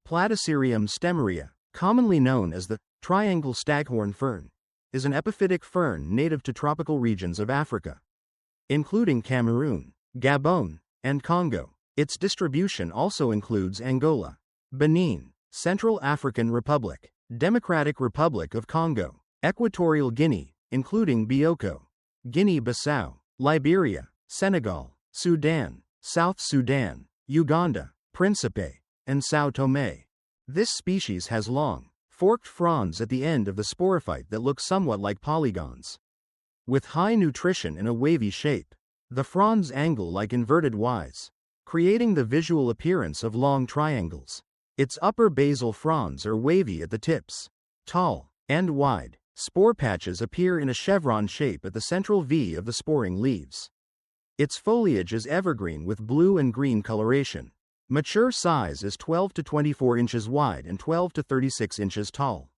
Platycerium stemmeria, commonly known as the triangle staghorn fern, is an epiphytic fern native to tropical regions of Africa, including Cameroon, Gabon, and Congo. Its distribution also includes Angola, Benin, Central African Republic, Democratic Republic of Congo, Equatorial Guinea, including Bioko, Guinea-Bissau, Liberia, Senegal, Sudan, South Sudan, Uganda, Principe, and São Tomé. This species has long, forked fronds at the end of the sporophyte that look somewhat like polygons. With high nutrition and a wavy shape, the fronds angle like inverted Ys, creating the visual appearance of long triangles. Its upper basal fronds are wavy at the tips, tall, and wide. Spore patches appear in a chevron shape at the central V of the sporing leaves. Its foliage is evergreen with blue and green coloration. Mature size is 12 to 24 inches wide and 12 to 36 inches tall.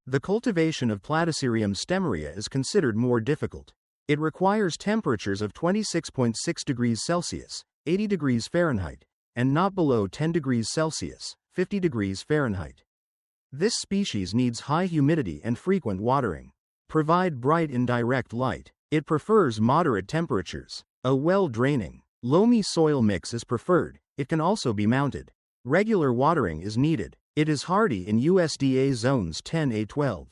The cultivation of Platycerium stemmeria is considered more difficult. It requires temperatures of 26.6 degrees Celsius, 80 degrees Fahrenheit, and not below 10 degrees Celsius, 50 degrees Fahrenheit. This species needs high humidity and frequent watering. Provide bright indirect light. It prefers moderate temperatures. A well-draining, loamy soil mix is preferred. It can also be mounted. Regular watering is needed. It is hardy in USDA zones 10A-12.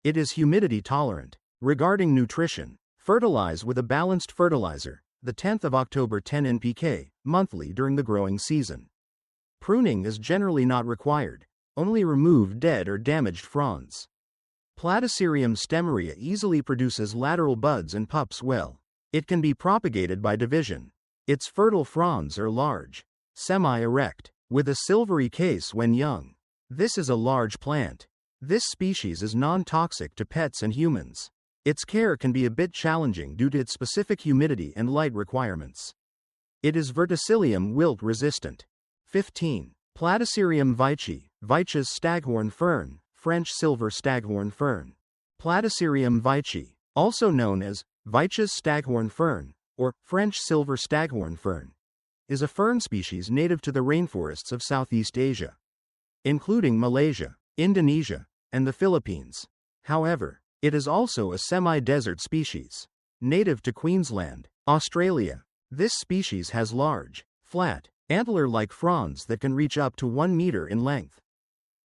It is humidity tolerant. Regarding nutrition, fertilize with a balanced fertilizer, the 10th of October 10 NPK, monthly during the growing season. Pruning is generally not required. Only remove dead or damaged fronds. Platycerium stemmeria easily produces lateral buds and pups well. It can be propagated by division. Its fertile fronds are large, semi-erect, with a silvery case when young. This is a large plant. This species is non-toxic to pets and humans. Its care can be a bit challenging due to its specific humidity and light requirements. It is verticillium wilt resistant. 15. Platycerium veitchii, Veitch's staghorn fern, French silver staghorn fern. Platycerium veitchii, also known as Veitch's staghorn fern, or French silver staghorn fern, is a fern species native to the rainforests of Southeast Asia, including Malaysia, Indonesia, and the Philippines. However, it is also a semi-desert species, native to Queensland, Australia. This species has large, flat, antler-like fronds that can reach up to 1 meter in length.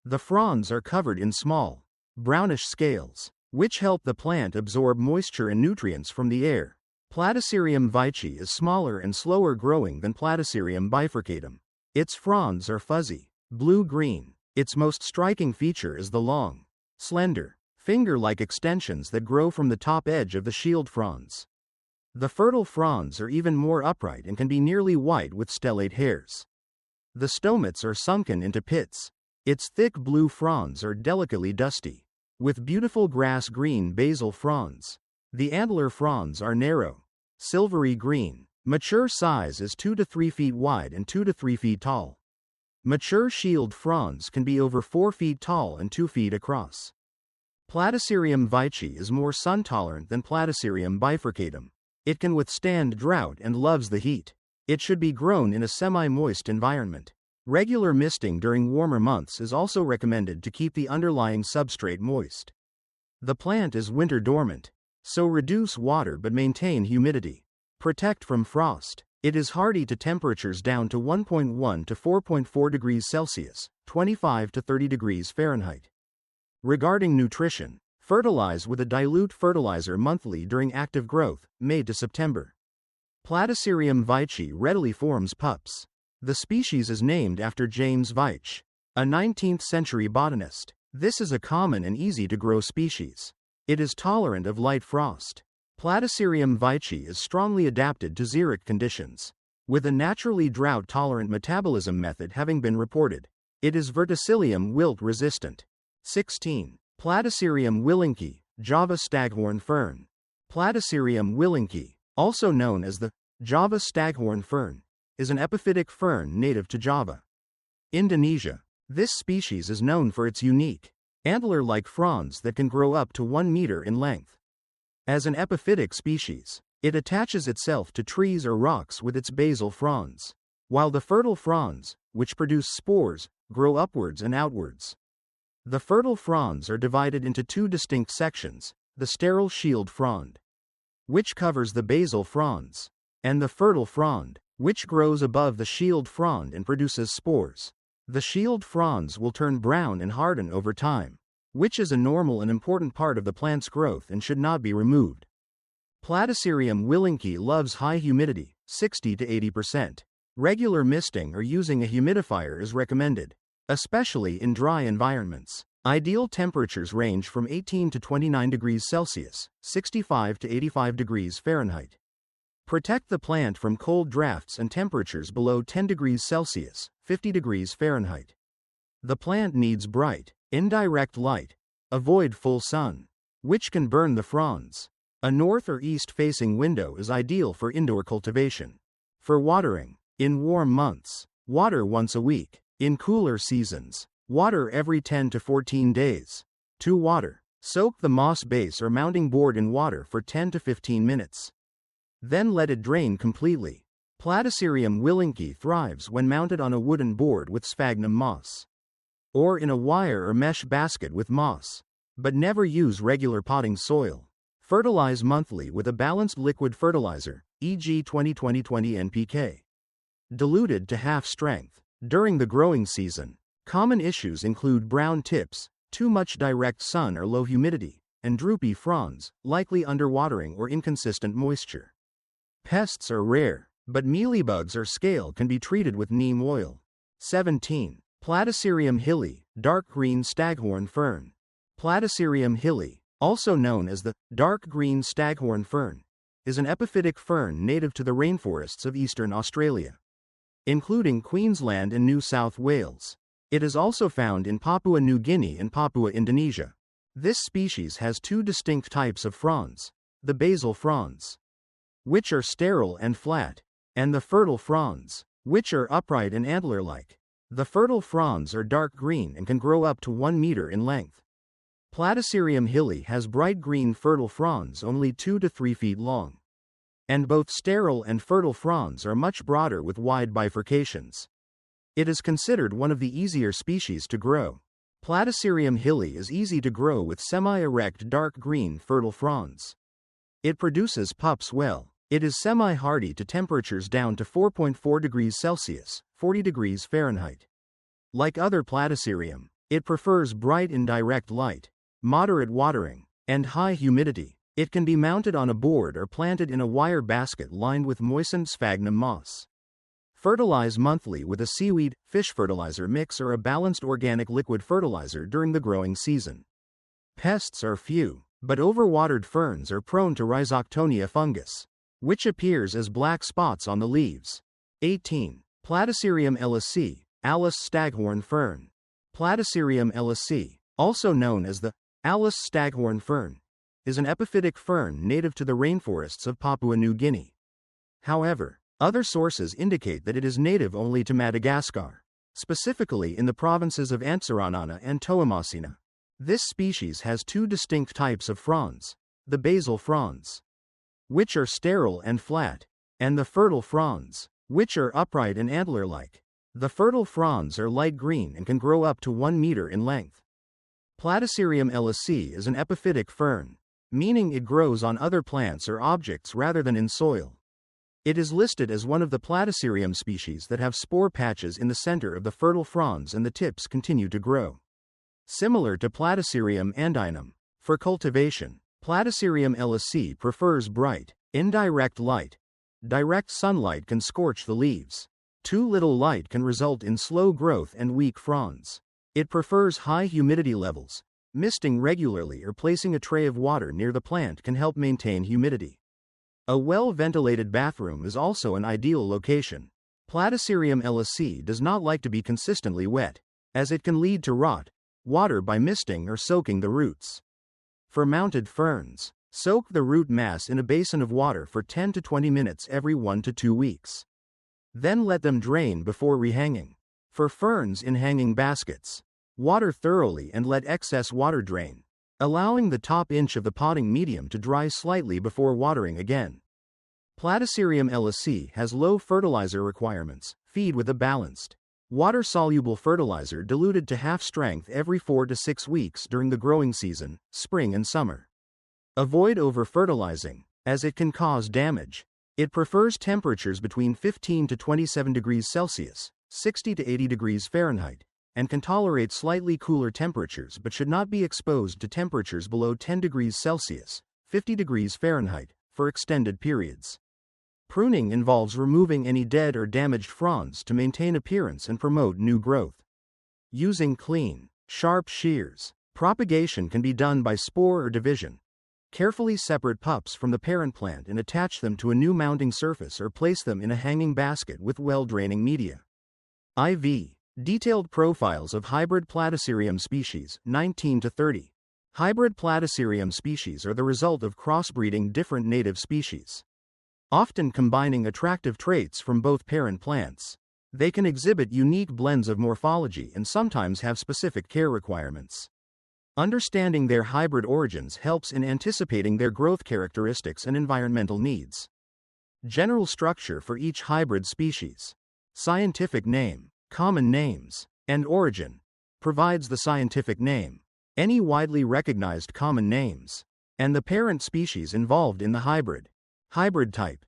The fronds are covered in small, brownish scales, which help the plant absorb moisture and nutrients from the air. Platycerium veitchii is smaller and slower growing than Platycerium bifurcatum. Its fronds are fuzzy, blue-green. Its most striking feature is the long, slender, finger-like extensions that grow from the top edge of the shield fronds. The fertile fronds are even more upright and can be nearly white with stellate hairs. The stomats are sunken into pits. Its thick blue fronds are delicately dusty, with beautiful grass-green basal fronds. The antler fronds are narrow, silvery green. Mature size is 2 to 3 feet wide and 2 to 3 feet tall. Mature shield fronds can be over 4 feet tall and 2 feet across. Platycerium veitchii is more sun-tolerant than Platycerium bifurcatum. It can withstand drought and loves the heat. It should be grown in a semi-moist environment. Regular misting during warmer months is also recommended to keep the underlying substrate moist. The plant is winter dormant, so reduce water but maintain humidity. Protect from frost. It is hardy to temperatures down to 1.1 to 4.4 degrees Celsius, 25 to 30 degrees Fahrenheit. Regarding nutrition, fertilize with a dilute fertilizer monthly during active growth, May to September. Platycerium veitchii readily forms pups. The species is named after James Veitch, a 19th-century botanist. This is a common and easy-to-grow species. It is tolerant of light frost. Platycerium veitchii is strongly adapted to xeric conditions, with a naturally drought-tolerant metabolism method having been reported. It is verticillium wilt resistant. 16. Platycerium willinkii, Java staghorn fern. Platycerium willinkii, also known as the Java staghorn fern, is an epiphytic fern native to Java, Indonesia. This species is known for its unique, antler-like fronds that can grow up to 1 meter in length. As an epiphytic species, it attaches itself to trees or rocks with its basal fronds, while the fertile fronds, which produce spores, grow upwards and outwards. The fertile fronds are divided into 2 distinct sections, the sterile shield frond, which covers the basal fronds, and the fertile frond, which grows above the shield frond and produces spores. The shield fronds will turn brown and harden over time, which is a normal and important part of the plant's growth and should not be removed. Platycerium willinkii loves high humidity, 60 to 80%. Regular misting or using a humidifier is recommended, especially in dry environments. Ideal temperatures range from 18 to 29 degrees Celsius, 65 to 85 degrees Fahrenheit. Protect the plant from cold drafts and temperatures below 10 degrees Celsius, 50 degrees Fahrenheit. The plant needs bright, indirect light. Avoid full sun, which can burn the fronds. A north or east-facing window is ideal for indoor cultivation. For watering, in warm months, water once a week. In cooler seasons, water every 10 to 14 days. To water, soak the moss base or mounting board in water for 10 to 15 minutes. Then let it drain completely. Platycerium willinki thrives when mounted on a wooden board with sphagnum moss, or in a wire or mesh basket with moss. But never use regular potting soil. Fertilize monthly with a balanced liquid fertilizer, e.g. 20-20-20 NPK, diluted to half strength. During the growing season, common issues include brown tips, too much direct sun or low humidity, and droopy fronds, likely underwatering or inconsistent moisture. Pests are rare, but mealybugs or scale can be treated with neem oil. 17. Platycerium hilly, dark green staghorn fern. Platycerium hilly, also known as the dark green staghorn fern, is an epiphytic fern native to the rainforests of eastern Australia, including Queensland and New South Wales. It is also found in Papua New Guinea and Papua Indonesia. This species has two distinct types of fronds: the basal fronds, which are sterile and flat, and the fertile fronds, which are upright and antler-like. The fertile fronds are dark green and can grow up to 1 meter in length. Platycerium hilly has bright green fertile fronds only 2 to 3 feet long, and both sterile and fertile fronds are much broader with wide bifurcations. It is considered one of the easier species to grow. Platycerium hilly is easy to grow with semi-erect dark green fertile fronds. It produces pups well. It is semi-hardy to temperatures down to 4.4 degrees Celsius, 40 degrees Fahrenheit. Like other Platycerium, it prefers bright indirect light, moderate watering, and high humidity. It can be mounted on a board or planted in a wire basket lined with moistened sphagnum moss. Fertilize monthly with a seaweed, fish fertilizer mix or a balanced organic liquid fertilizer during the growing season. Pests are few, but overwatered ferns are prone to Rhizoctonia fungus, which appears as black spots on the leaves. 18. Platycerium ellisii, Alice staghorn fern. Platycerium ellisii, also known as the Alice staghorn fern, is an epiphytic fern native to the rainforests of Papua New Guinea. However, other sources indicate that it is native only to Madagascar, specifically in the provinces of Antsiranana and Toamasina. This species has two distinct types of fronds: the basal fronds, which are sterile and flat, and the fertile fronds, which are upright and antler-like. The fertile fronds are light green and can grow up to 1 meter in length. Platycerium ellisii is an epiphytic fern, meaning it grows on other plants or objects rather than in soil. It is listed as one of the Platycerium species that have spore patches in the center of the fertile fronds and the tips continue to grow. Similar to Platycerium andinum, for cultivation, Platycerium ellisii prefers bright, indirect light. Direct sunlight can scorch the leaves. Too little light can result in slow growth and weak fronds. It prefers high humidity levels. Misting regularly or placing a tray of water near the plant can help maintain humidity. A well-ventilated bathroom is also an ideal location. Platycerium ellisii does not like to be consistently wet, as it can lead to rot, water by misting or soaking the roots. For mounted ferns, soak the root mass in a basin of water for 10 to 20 minutes every 1 to 2 weeks. Then let them drain before rehanging. For ferns in hanging baskets, water thoroughly and let excess water drain, allowing the top inch of the potting medium to dry slightly before watering again. Platycerium ellisii has low fertilizer requirements. Feed with a balanced, water-soluble fertilizer diluted to half strength every 4 to 6 weeks during the growing season, spring and summer. Avoid over-fertilizing, as it can cause damage. It prefers temperatures between 15 to 27 degrees Celsius, 60 to 80 degrees Fahrenheit, and can tolerate slightly cooler temperatures but should not be exposed to temperatures below 10 degrees Celsius, 50 degrees Fahrenheit, for extended periods. Pruning involves removing any dead or damaged fronds to maintain appearance and promote new growth. Using clean, sharp shears. Propagation can be done by spore or division. Carefully separate pups from the parent plant and attach them to a new mounting surface or place them in a hanging basket with well-draining media. IV. Detailed profiles of hybrid Platycerium species, 19 to 30. Hybrid Platycerium species are the result of crossbreeding different native species, often combining attractive traits from both parent plants. They can exhibit unique blends of morphology and sometimes have specific care requirements. Understanding their hybrid origins helps in anticipating their growth characteristics and environmental needs. General structure for each hybrid species. Scientific name, common names, and origin. Provides the scientific name, any widely recognized common names, and the parent species involved in the hybrid. Hybrid type.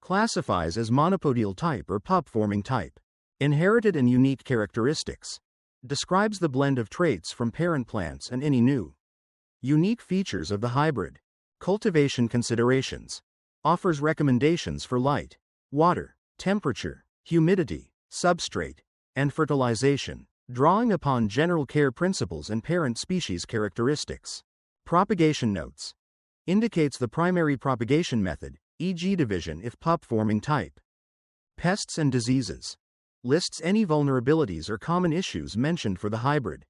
Classifies as monopodial type or pup-forming type. Inherited and unique characteristics. Describes the blend of traits from parent plants and any new, unique features of the hybrid. Cultivation considerations. Offers recommendations for light, water, temperature, humidity, substrate, and fertilization, drawing upon general care principles and parent species characteristics. Propagation notes. Indicates the primary propagation method, e.g. division if pup-forming type. Pests and diseases. Lists any vulnerabilities or common issues mentioned for the hybrid.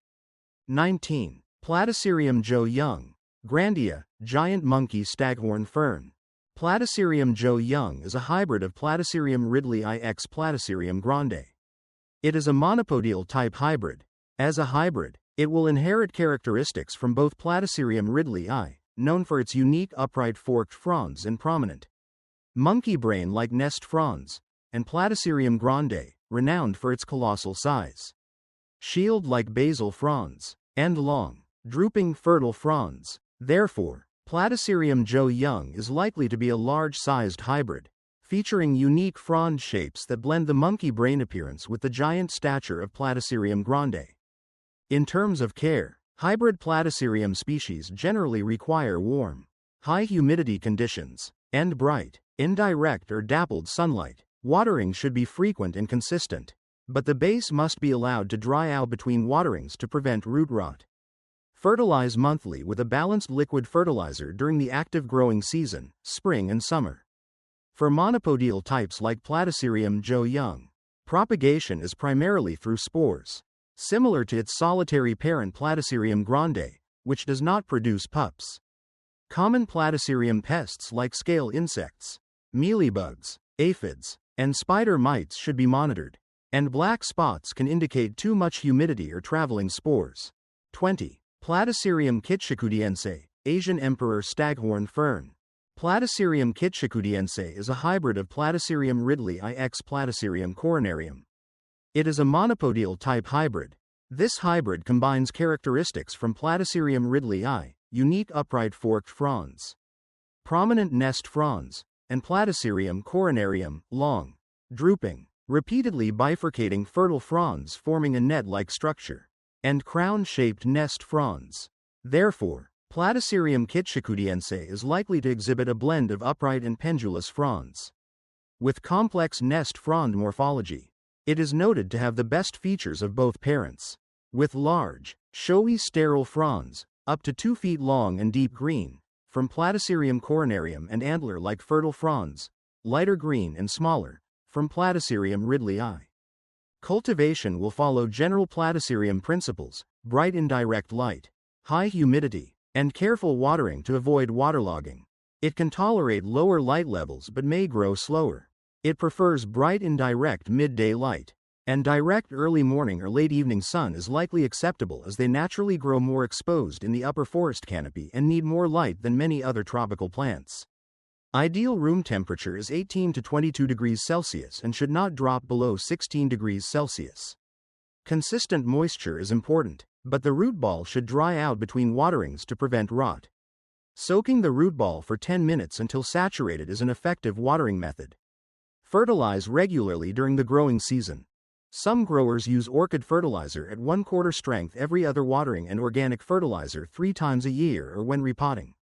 19. Platycerium Joe Young. Grandia, giant monkey staghorn fern. Platycerium Joe Young is a hybrid of Platycerium ridley x Platycerium grande. It is a monopodial type hybrid. As a hybrid, it will inherit characteristics from both Platycerium ridley, known for its unique upright forked fronds and prominent monkey brain-like nest fronds, and Platycerium grande, renowned for its colossal size, shield-like basal fronds, and long, drooping fertile fronds. Therefore, Platycerium Joe Young is likely to be a large-sized hybrid, featuring unique frond shapes that blend the monkey brain appearance with the giant stature of Platycerium grande. In terms of care, hybrid Platycerium species generally require warm, high humidity conditions, and bright, indirect or dappled sunlight. Watering should be frequent and consistent, but the base must be allowed to dry out between waterings to prevent root rot. Fertilize monthly with a balanced liquid fertilizer during the active growing season, spring and summer. For monopodial types like Platycerium Joe Young, propagation is primarily through spores, similar to its solitary parent Platycerium grande, which does not produce pups. Common Platycerium pests like scale insects, mealybugs, aphids, and spider mites should be monitored, and black spots can indicate too much humidity or traveling spores. 20. Platycerium kitschikudiense, Asian emperor staghorn fern. Platycerium kitschikudiense is a hybrid of Platycerium ridley x Platycerium coronarium. It is a monopodial type hybrid. This hybrid combines characteristics from Platycerium ridley, unique upright forked fronds, prominent nest fronds, and Platycerium coronarium, long, drooping, repeatedly bifurcating fertile fronds forming a net-like structure, and crown-shaped nest fronds. Therefore, Platycerium kitschikudiense is likely to exhibit a blend of upright and pendulous fronds. With complex nest frond morphology, it is noted to have the best features of both parents. With large, showy sterile fronds, up to 2 feet long and deep green, from Platycerium coronarium and antler-like fertile fronds, lighter green and smaller, from Platycerium ridley. Cultivation will follow general Platycerium principles, bright indirect light, high humidity, and careful watering to avoid waterlogging. It can tolerate lower light levels but may grow slower. It prefers bright indirect midday light, and direct early morning or late evening sun is likely acceptable as they naturally grow more exposed in the upper forest canopy and need more light than many other tropical plants. Ideal room temperature is 18 to 22 degrees Celsius and should not drop below 16 degrees Celsius. Consistent moisture is important, but the root ball should dry out between waterings to prevent rot. Soaking the root ball for 10 minutes until saturated is an effective watering method. Fertilize regularly during the growing season. Some growers use orchid fertilizer at 1/4 strength every other watering and organic fertilizer 3 times a year or when repotting.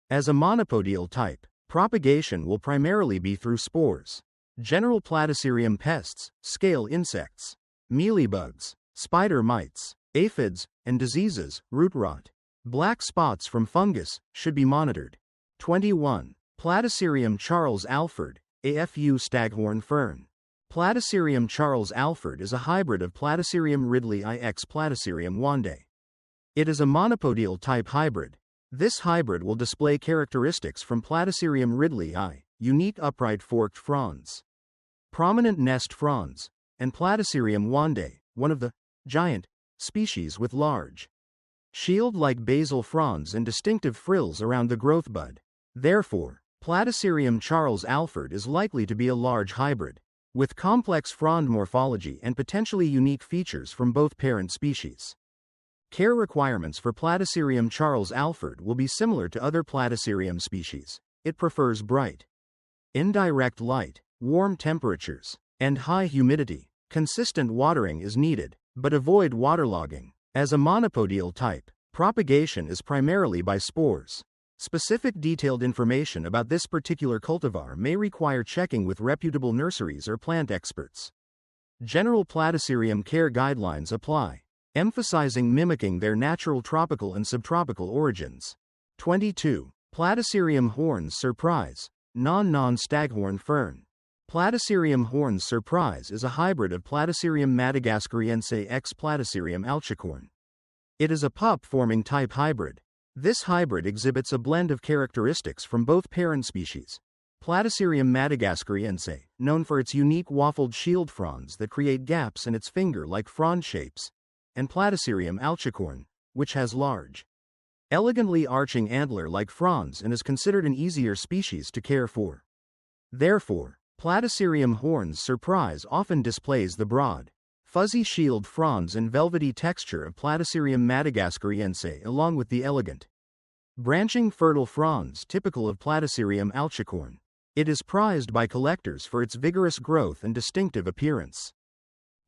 As a monopodial type, propagation will primarily be through spores. General Platycerium pests, scale insects, mealybugs, spider mites, aphids, and diseases, root rot, black spots from fungus, should be monitored. 21. Platycerium Charles Alford, AFU staghorn fern. Platycerium Charles Alford is a hybrid of Platycerium ridley x Platycerium wande. It is a monopodial type hybrid. This hybrid will display characteristics from Platycerium ridley, unique upright forked fronds, prominent nest fronds, and Platycerium wande, one of the giant species with large, shield-like basal fronds and distinctive frills around the growth bud. Therefore, Platycerium Charles Alford is likely to be a large hybrid, with complex frond morphology and potentially unique features from both parent species. Care requirements for Platycerium Charles Alford will be similar to other Platycerium species. It prefers bright, indirect light, warm temperatures, and high humidity. Consistent watering is needed, but avoid waterlogging. As a monopodial type, propagation is primarily by spores. Specific detailed information about this particular cultivar may require checking with reputable nurseries or plant experts. General Platycerium care guidelines apply, emphasizing mimicking their natural tropical and subtropical origins. 22. Platycerium horns surprise, non-Staghorn fern. Platycerium horns surprise is a hybrid of Platycerium madagascariense x Platycerium alcicorn. It is a pup-forming type hybrid. This hybrid exhibits a blend of characteristics from both parent species. Platycerium madagascariense, known for its unique waffled shield fronds that create gaps in its finger-like frond shapes, and Platycerium alcicorn, which has large, elegantly arching antler-like fronds and is considered an easier species to care for. Therefore, Platycerium horns surprise often displays the broad, fuzzy shield fronds and velvety texture of Platycerium madagascariense along with the elegant, branching fertile fronds typical of Platycerium alcicorn. It is prized by collectors for its vigorous growth and distinctive appearance.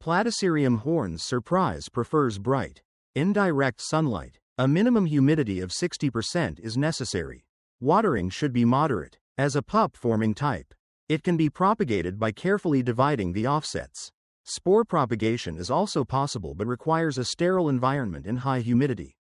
Platycerium horns surprise prefers bright, indirect sunlight. A minimum humidity of 60% is necessary. Watering should be moderate. As a pup-forming type, it can be propagated by carefully dividing the offsets. Spore propagation is also possible but requires a sterile environment and high humidity.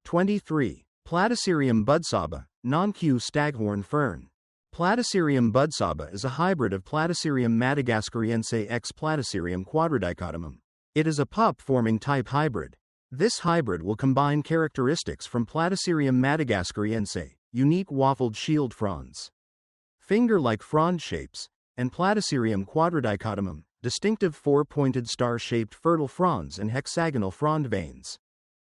23. Platycerium budsaba, non-Q Staghorn fern. Platycerium budsaba is a hybrid of Platycerium madagascariense x Platycerium quadradicotomum. It is a pup-forming type hybrid. This hybrid will combine characteristics from Platycerium madagascariense, unique waffled shield fronds, finger-like frond shapes, and Platycerium quadradicotomum, distinctive four-pointed star-shaped fertile fronds and hexagonal frond veins.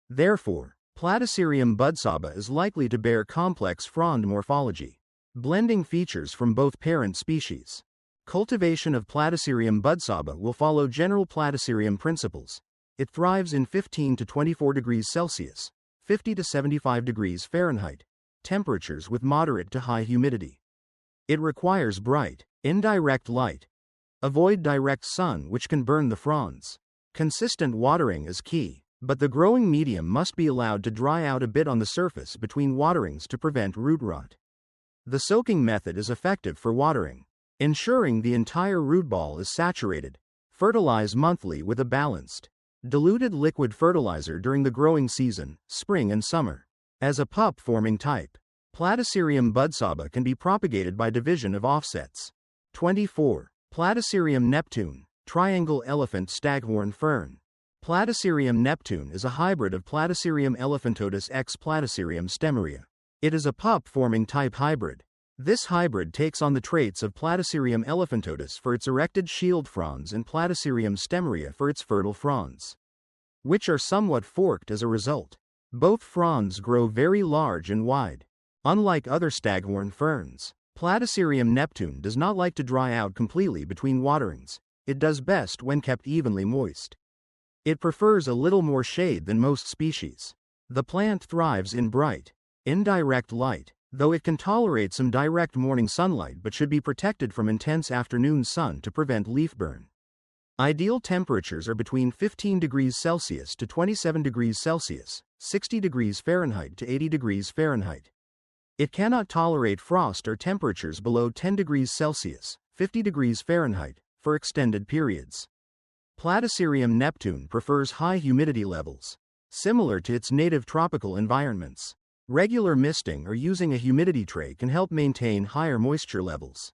Therefore, Platycerium budsaba is likely to bear complex frond morphology, blending features from both parent species. Cultivation of Platycerium budsaba will follow general Platycerium principles. It thrives in 15 to 24 degrees Celsius, 50 to 75 degrees Fahrenheit, temperatures with moderate to high humidity. It requires bright, indirect light. Avoid direct sun which can burn the fronds. Consistent watering is key, but the growing medium must be allowed to dry out a bit on the surface between waterings to prevent root rot. The soaking method is effective for watering, ensuring the entire root ball is saturated. Fertilize monthly with a balanced, diluted liquid fertilizer during the growing season, spring and summer. As a pup-forming type, Platycerium budsaba can be propagated by division of offsets. 24. Platycerium neptune, triangle elephant staghorn fern. Platycerium neptune is a hybrid of Platycerium elephantotus x Platycerium stemeria. It is a pup-forming type hybrid. This hybrid takes on the traits of Platycerium elephantotus for its erected shield fronds and Platycerium stemeria for its fertile fronds, which are somewhat forked as a result. Both fronds grow very large and wide. Unlike other staghorn ferns, Platycerium neptune does not like to dry out completely between waterings. It does best when kept evenly moist. It prefers a little more shade than most species. The plant thrives in bright, indirect light, though it can tolerate some direct morning sunlight but should be protected from intense afternoon sun to prevent leaf burn. Ideal temperatures are between 15 degrees Celsius to 27 degrees Celsius, 60 degrees Fahrenheit to 80 degrees Fahrenheit. It cannot tolerate frost or temperatures below 10 degrees Celsius, 50 degrees Fahrenheit, for extended periods. Platycerium neptune prefers high humidity levels, similar to its native tropical environments. Regular misting or using a humidity tray can help maintain higher moisture levels,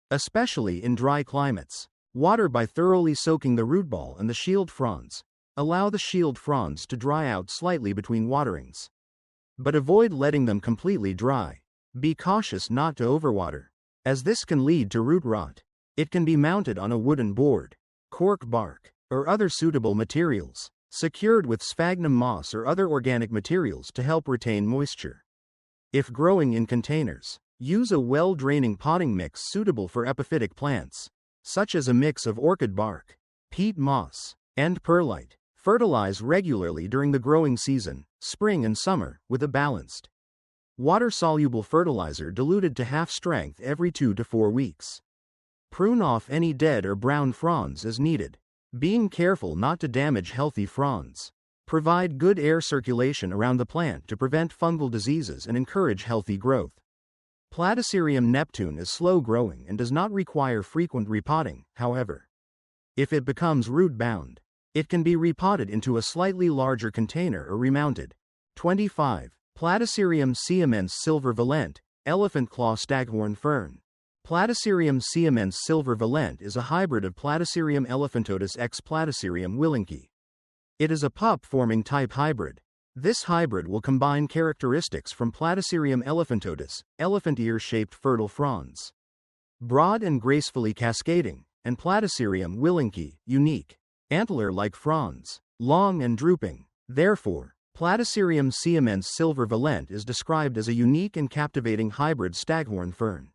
especially in dry climates. Water by thoroughly soaking the root ball and the shield fronds. Allow the shield fronds to dry out slightly between waterings, but avoid letting them completely dry. Be cautious not to overwater, as this can lead to root rot. It can be mounted on a wooden board, cork bark, or other suitable materials, secured with sphagnum moss or other organic materials to help retain moisture. If growing in containers, Use a well-draining potting mix suitable for epiphytic plants, such as a mix of orchid bark, peat moss, and perlite. Fertilize regularly during the growing season, spring and summer, with a balanced, water-soluble fertilizer diluted to half strength every 2 to 4 weeks. Prune off any dead or brown fronds as needed, being careful not to damage healthy fronds. Provide good air circulation around the plant to prevent fungal diseases and encourage healthy growth. Platycerium neptune is slow-growing and does not require frequent repotting, however. If it becomes root-bound, it can be repotted into a slightly larger container or remounted. 25. Platycerium siamens silver valent, elephant claw staghorn fern. Platycerium siamens silver valent is a hybrid of Platycerium elephantotus x Platycerium willinki. It is a pup-forming type hybrid. This hybrid will combine characteristics from Platycerium elephantotus, elephant ear-shaped fertile fronds, broad and gracefully cascading, and Platycerium willinki, unique, antler-like fronds, long and drooping. Therefore, Platycerium siamens silver valent is described as a unique and captivating hybrid staghorn fern,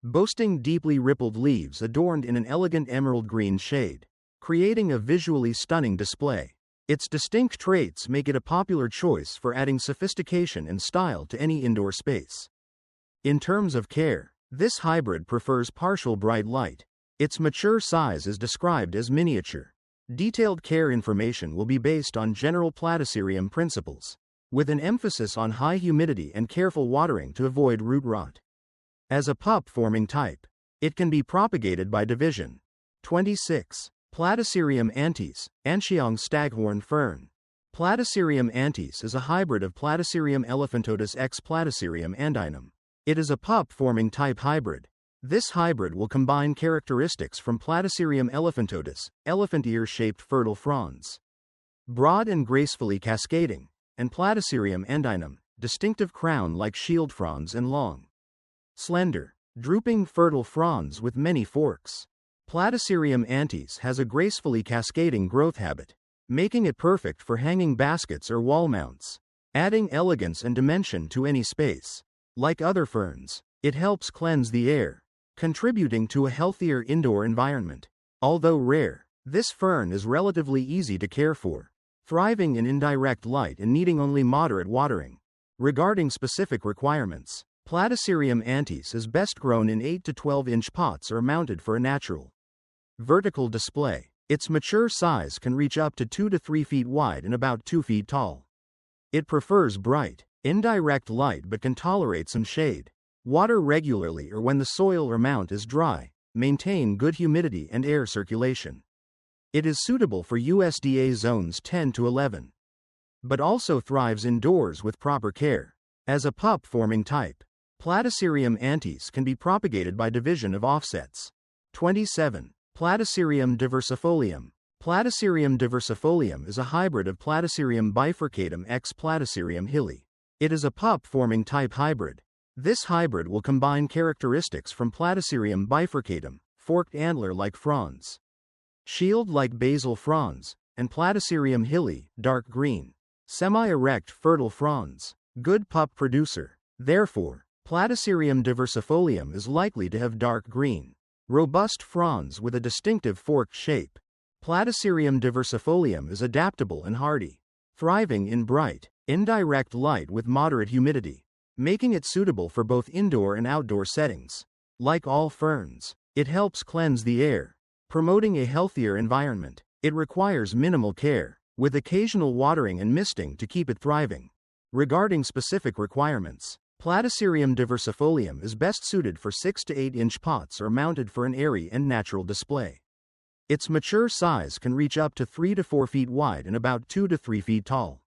boasting deeply rippled leaves adorned in an elegant emerald green shade, creating a visually stunning display. Its distinct traits make it a popular choice for adding sophistication and style to any indoor space. In terms of care, this hybrid prefers partial bright light. Its mature size is described as miniature. Detailed care information will be based on general Platycerium principles, with an emphasis on high humidity and careful watering to avoid root rot. As a pup-forming type, it can be propagated by division. 26. Platycerium antis, Anshiong staghorn fern. Platycerium antis is a hybrid of Platycerium elephantotus x Platycerium andinum. It is a pup-forming type hybrid. This hybrid will combine characteristics from Platycerium elephantotus, elephant ear-shaped fertile fronds, broad and gracefully cascading, and Platycerium andinum, distinctive crown-like shield fronds and long, slender, drooping fertile fronds with many forks. Platycerium antis has a gracefully cascading growth habit, making it perfect for hanging baskets or wall mounts, adding elegance and dimension to any space. Like other ferns, it helps cleanse the air, contributing to a healthier indoor environment. Although rare, this fern is relatively easy to care for, thriving in indirect light and needing only moderate watering. Regarding specific requirements, Platycerium antis is best grown in 8 to 12-inch pots or mounted for a natural, vertical display. Its mature size can reach up to 2 to 3 feet wide and about 2 feet tall. It prefers bright, indirect light but can tolerate some shade. Water regularly or when the soil or mount is dry. Maintain good humidity and air circulation. It is suitable for USDA zones 10 to 11, but also thrives indoors with proper care. As a pup-forming type, Platycerium antis can be propagated by division of offsets. 27. Platycerium diversifolium. Platycerium diversifolium is a hybrid of Platycerium bifurcatum x Platycerium hilly. It is a pup-forming type hybrid. This hybrid will combine characteristics from Platycerium bifurcatum, forked antler-like fronds, shield-like basal fronds, and Platycerium hilly, dark green, semi-erect fertile fronds. Good pup producer. Therefore, Platycerium diversifolium is likely to have dark green, robust fronds with a distinctive forked shape. Platycerium diversifolium is adaptable and hardy, thriving in bright, indirect light with moderate humidity, making it suitable for both indoor and outdoor settings. Like all ferns, it helps cleanse the air, promoting a healthier environment. It requires minimal care, with occasional watering and misting to keep it thriving. Regarding specific requirements, Platycerium diversifolium is best suited for 6 to 8-inch pots or mounted for an airy and natural display. Its mature size can reach up to 3 to 4 feet wide and about 2 to 3 feet tall.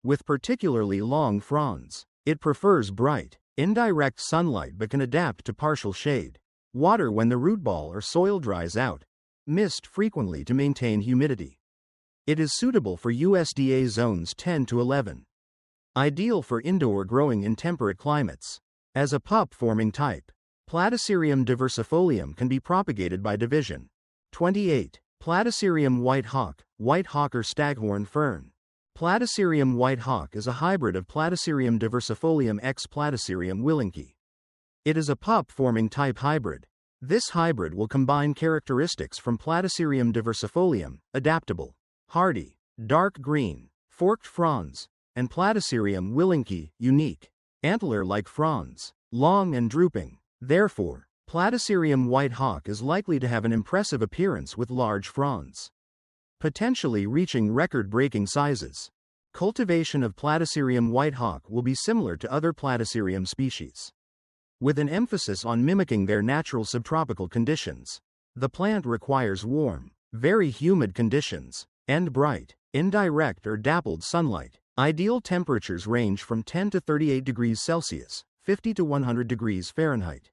With particularly long fronds, it prefers bright, indirect sunlight but can adapt to partial shade. Water when the root ball or soil dries out. Mist frequently to maintain humidity. It is suitable for USDA zones 10 to 11. Ideal for indoor growing in temperate climates. As a pup-forming type, Platycerium diversifolium can be propagated by division. 28. Platycerium white hawk or staghorn fern. Platycerium white hawk is a hybrid of Platycerium diversifolium x Platycerium willinki. It is a pup-forming type hybrid. This hybrid will combine characteristics from Platycerium diversifolium, adaptable, hardy, dark green, forked fronds, and Platycerium willinki, unique, antler-like fronds, long and drooping. Therefore, Platycerium white hawk is likely to have an impressive appearance with large fronds, potentially reaching record-breaking sizes. Cultivation of Platycerium white hawk will be similar to other Platycerium species, with an emphasis on mimicking their natural subtropical conditions. The plant requires warm, very humid conditions, and bright, indirect or dappled sunlight. Ideal temperatures range from 10 to 38 degrees Celsius, 50 to 100 degrees Fahrenheit.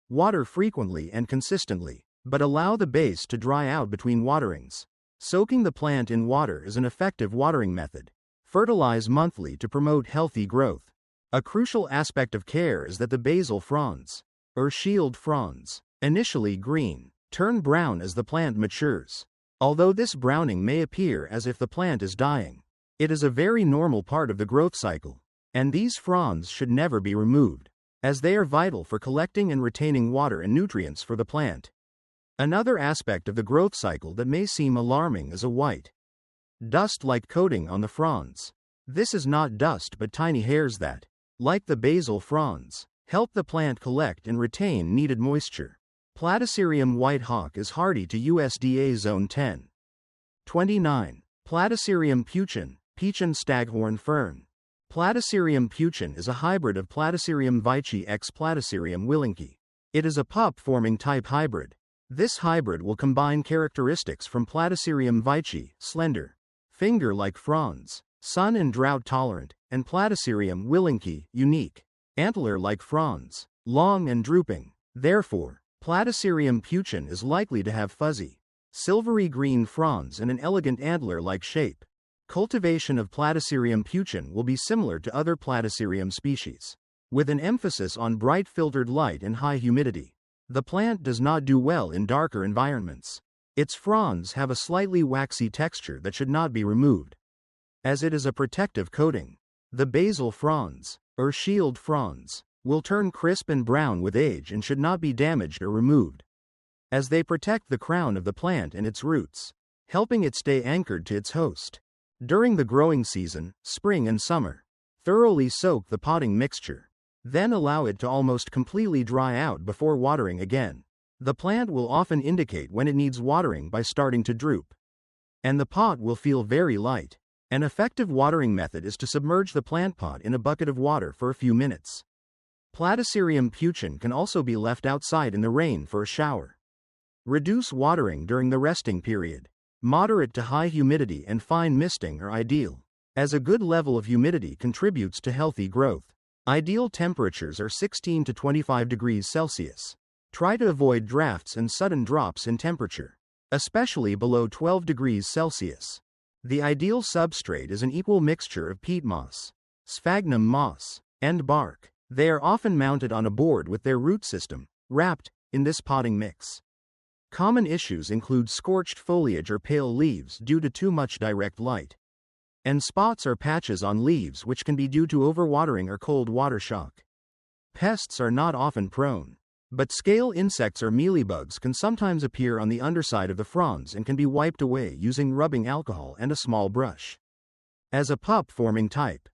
Water frequently and consistently, but allow the base to dry out between waterings. Soaking the plant in water is an effective watering method. Fertilize monthly to promote healthy growth. A crucial aspect of care is that the basal fronds, or shield fronds, initially green, turn brown as the plant matures. Although this browning may appear as if the plant is dying, it is a very normal part of the growth cycle, and these fronds should never be removed, as they are vital for collecting and retaining water and nutrients for the plant. Another aspect of the growth cycle that may seem alarming is a white, dust-like coating on the fronds. This is not dust but tiny hairs that, like the basal fronds, help the plant collect and retain needed moisture. Platycerium white hawk is hardy to USDA Zone 10. 29. Platycerium Peachin Staghorn fern. Platycerium Peachin is a hybrid of Platycerium veitchii x Platycerium willinki. It is a pup-forming type hybrid. This hybrid will combine characteristics from Platycerium veitchii, slender, finger-like fronds, sun and drought-tolerant, and Platycerium willinki, unique, antler-like fronds, long and drooping. Therefore, Platycerium Peachin is likely to have fuzzy, silvery green fronds and an elegant antler-like shape. Cultivation of Platycerium Peachin will be similar to other Platycerium species, with an emphasis on bright filtered light and high humidity. The plant does not do well in darker environments. Its fronds have a slightly waxy texture that should not be removed, as it is a protective coating. The basal fronds, or shield fronds, will turn crisp and brown with age and should not be damaged or removed, as they protect the crown of the plant and its roots, helping it stay anchored to its host. During the growing season, spring and summer, thoroughly soak the potting mixture. Then allow it to almost completely dry out before watering again. The plant will often indicate when it needs watering by starting to droop, and the pot will feel very light. An effective watering method is to submerge the plant pot in a bucket of water for a few minutes. Platycerium Peachin can also be left outside in the rain for a shower. Reduce watering during the resting period. Moderate to high humidity and fine misting are ideal, as a good level of humidity contributes to healthy growth. Ideal temperatures are 16 to 25 degrees Celsius. Try to avoid drafts and sudden drops in temperature, especially below 12 degrees Celsius. The ideal substrate is an equal mixture of peat moss, sphagnum moss, and bark. They are often mounted on a board with their root system wrapped in this potting mix. Common issues include scorched foliage or pale leaves due to too much direct light, and spots or patches on leaves which can be due to overwatering or cold water shock. Pests are not often prone, but scale insects or mealybugs can sometimes appear on the underside of the fronds and can be wiped away using rubbing alcohol and a small brush. As a pup-forming type,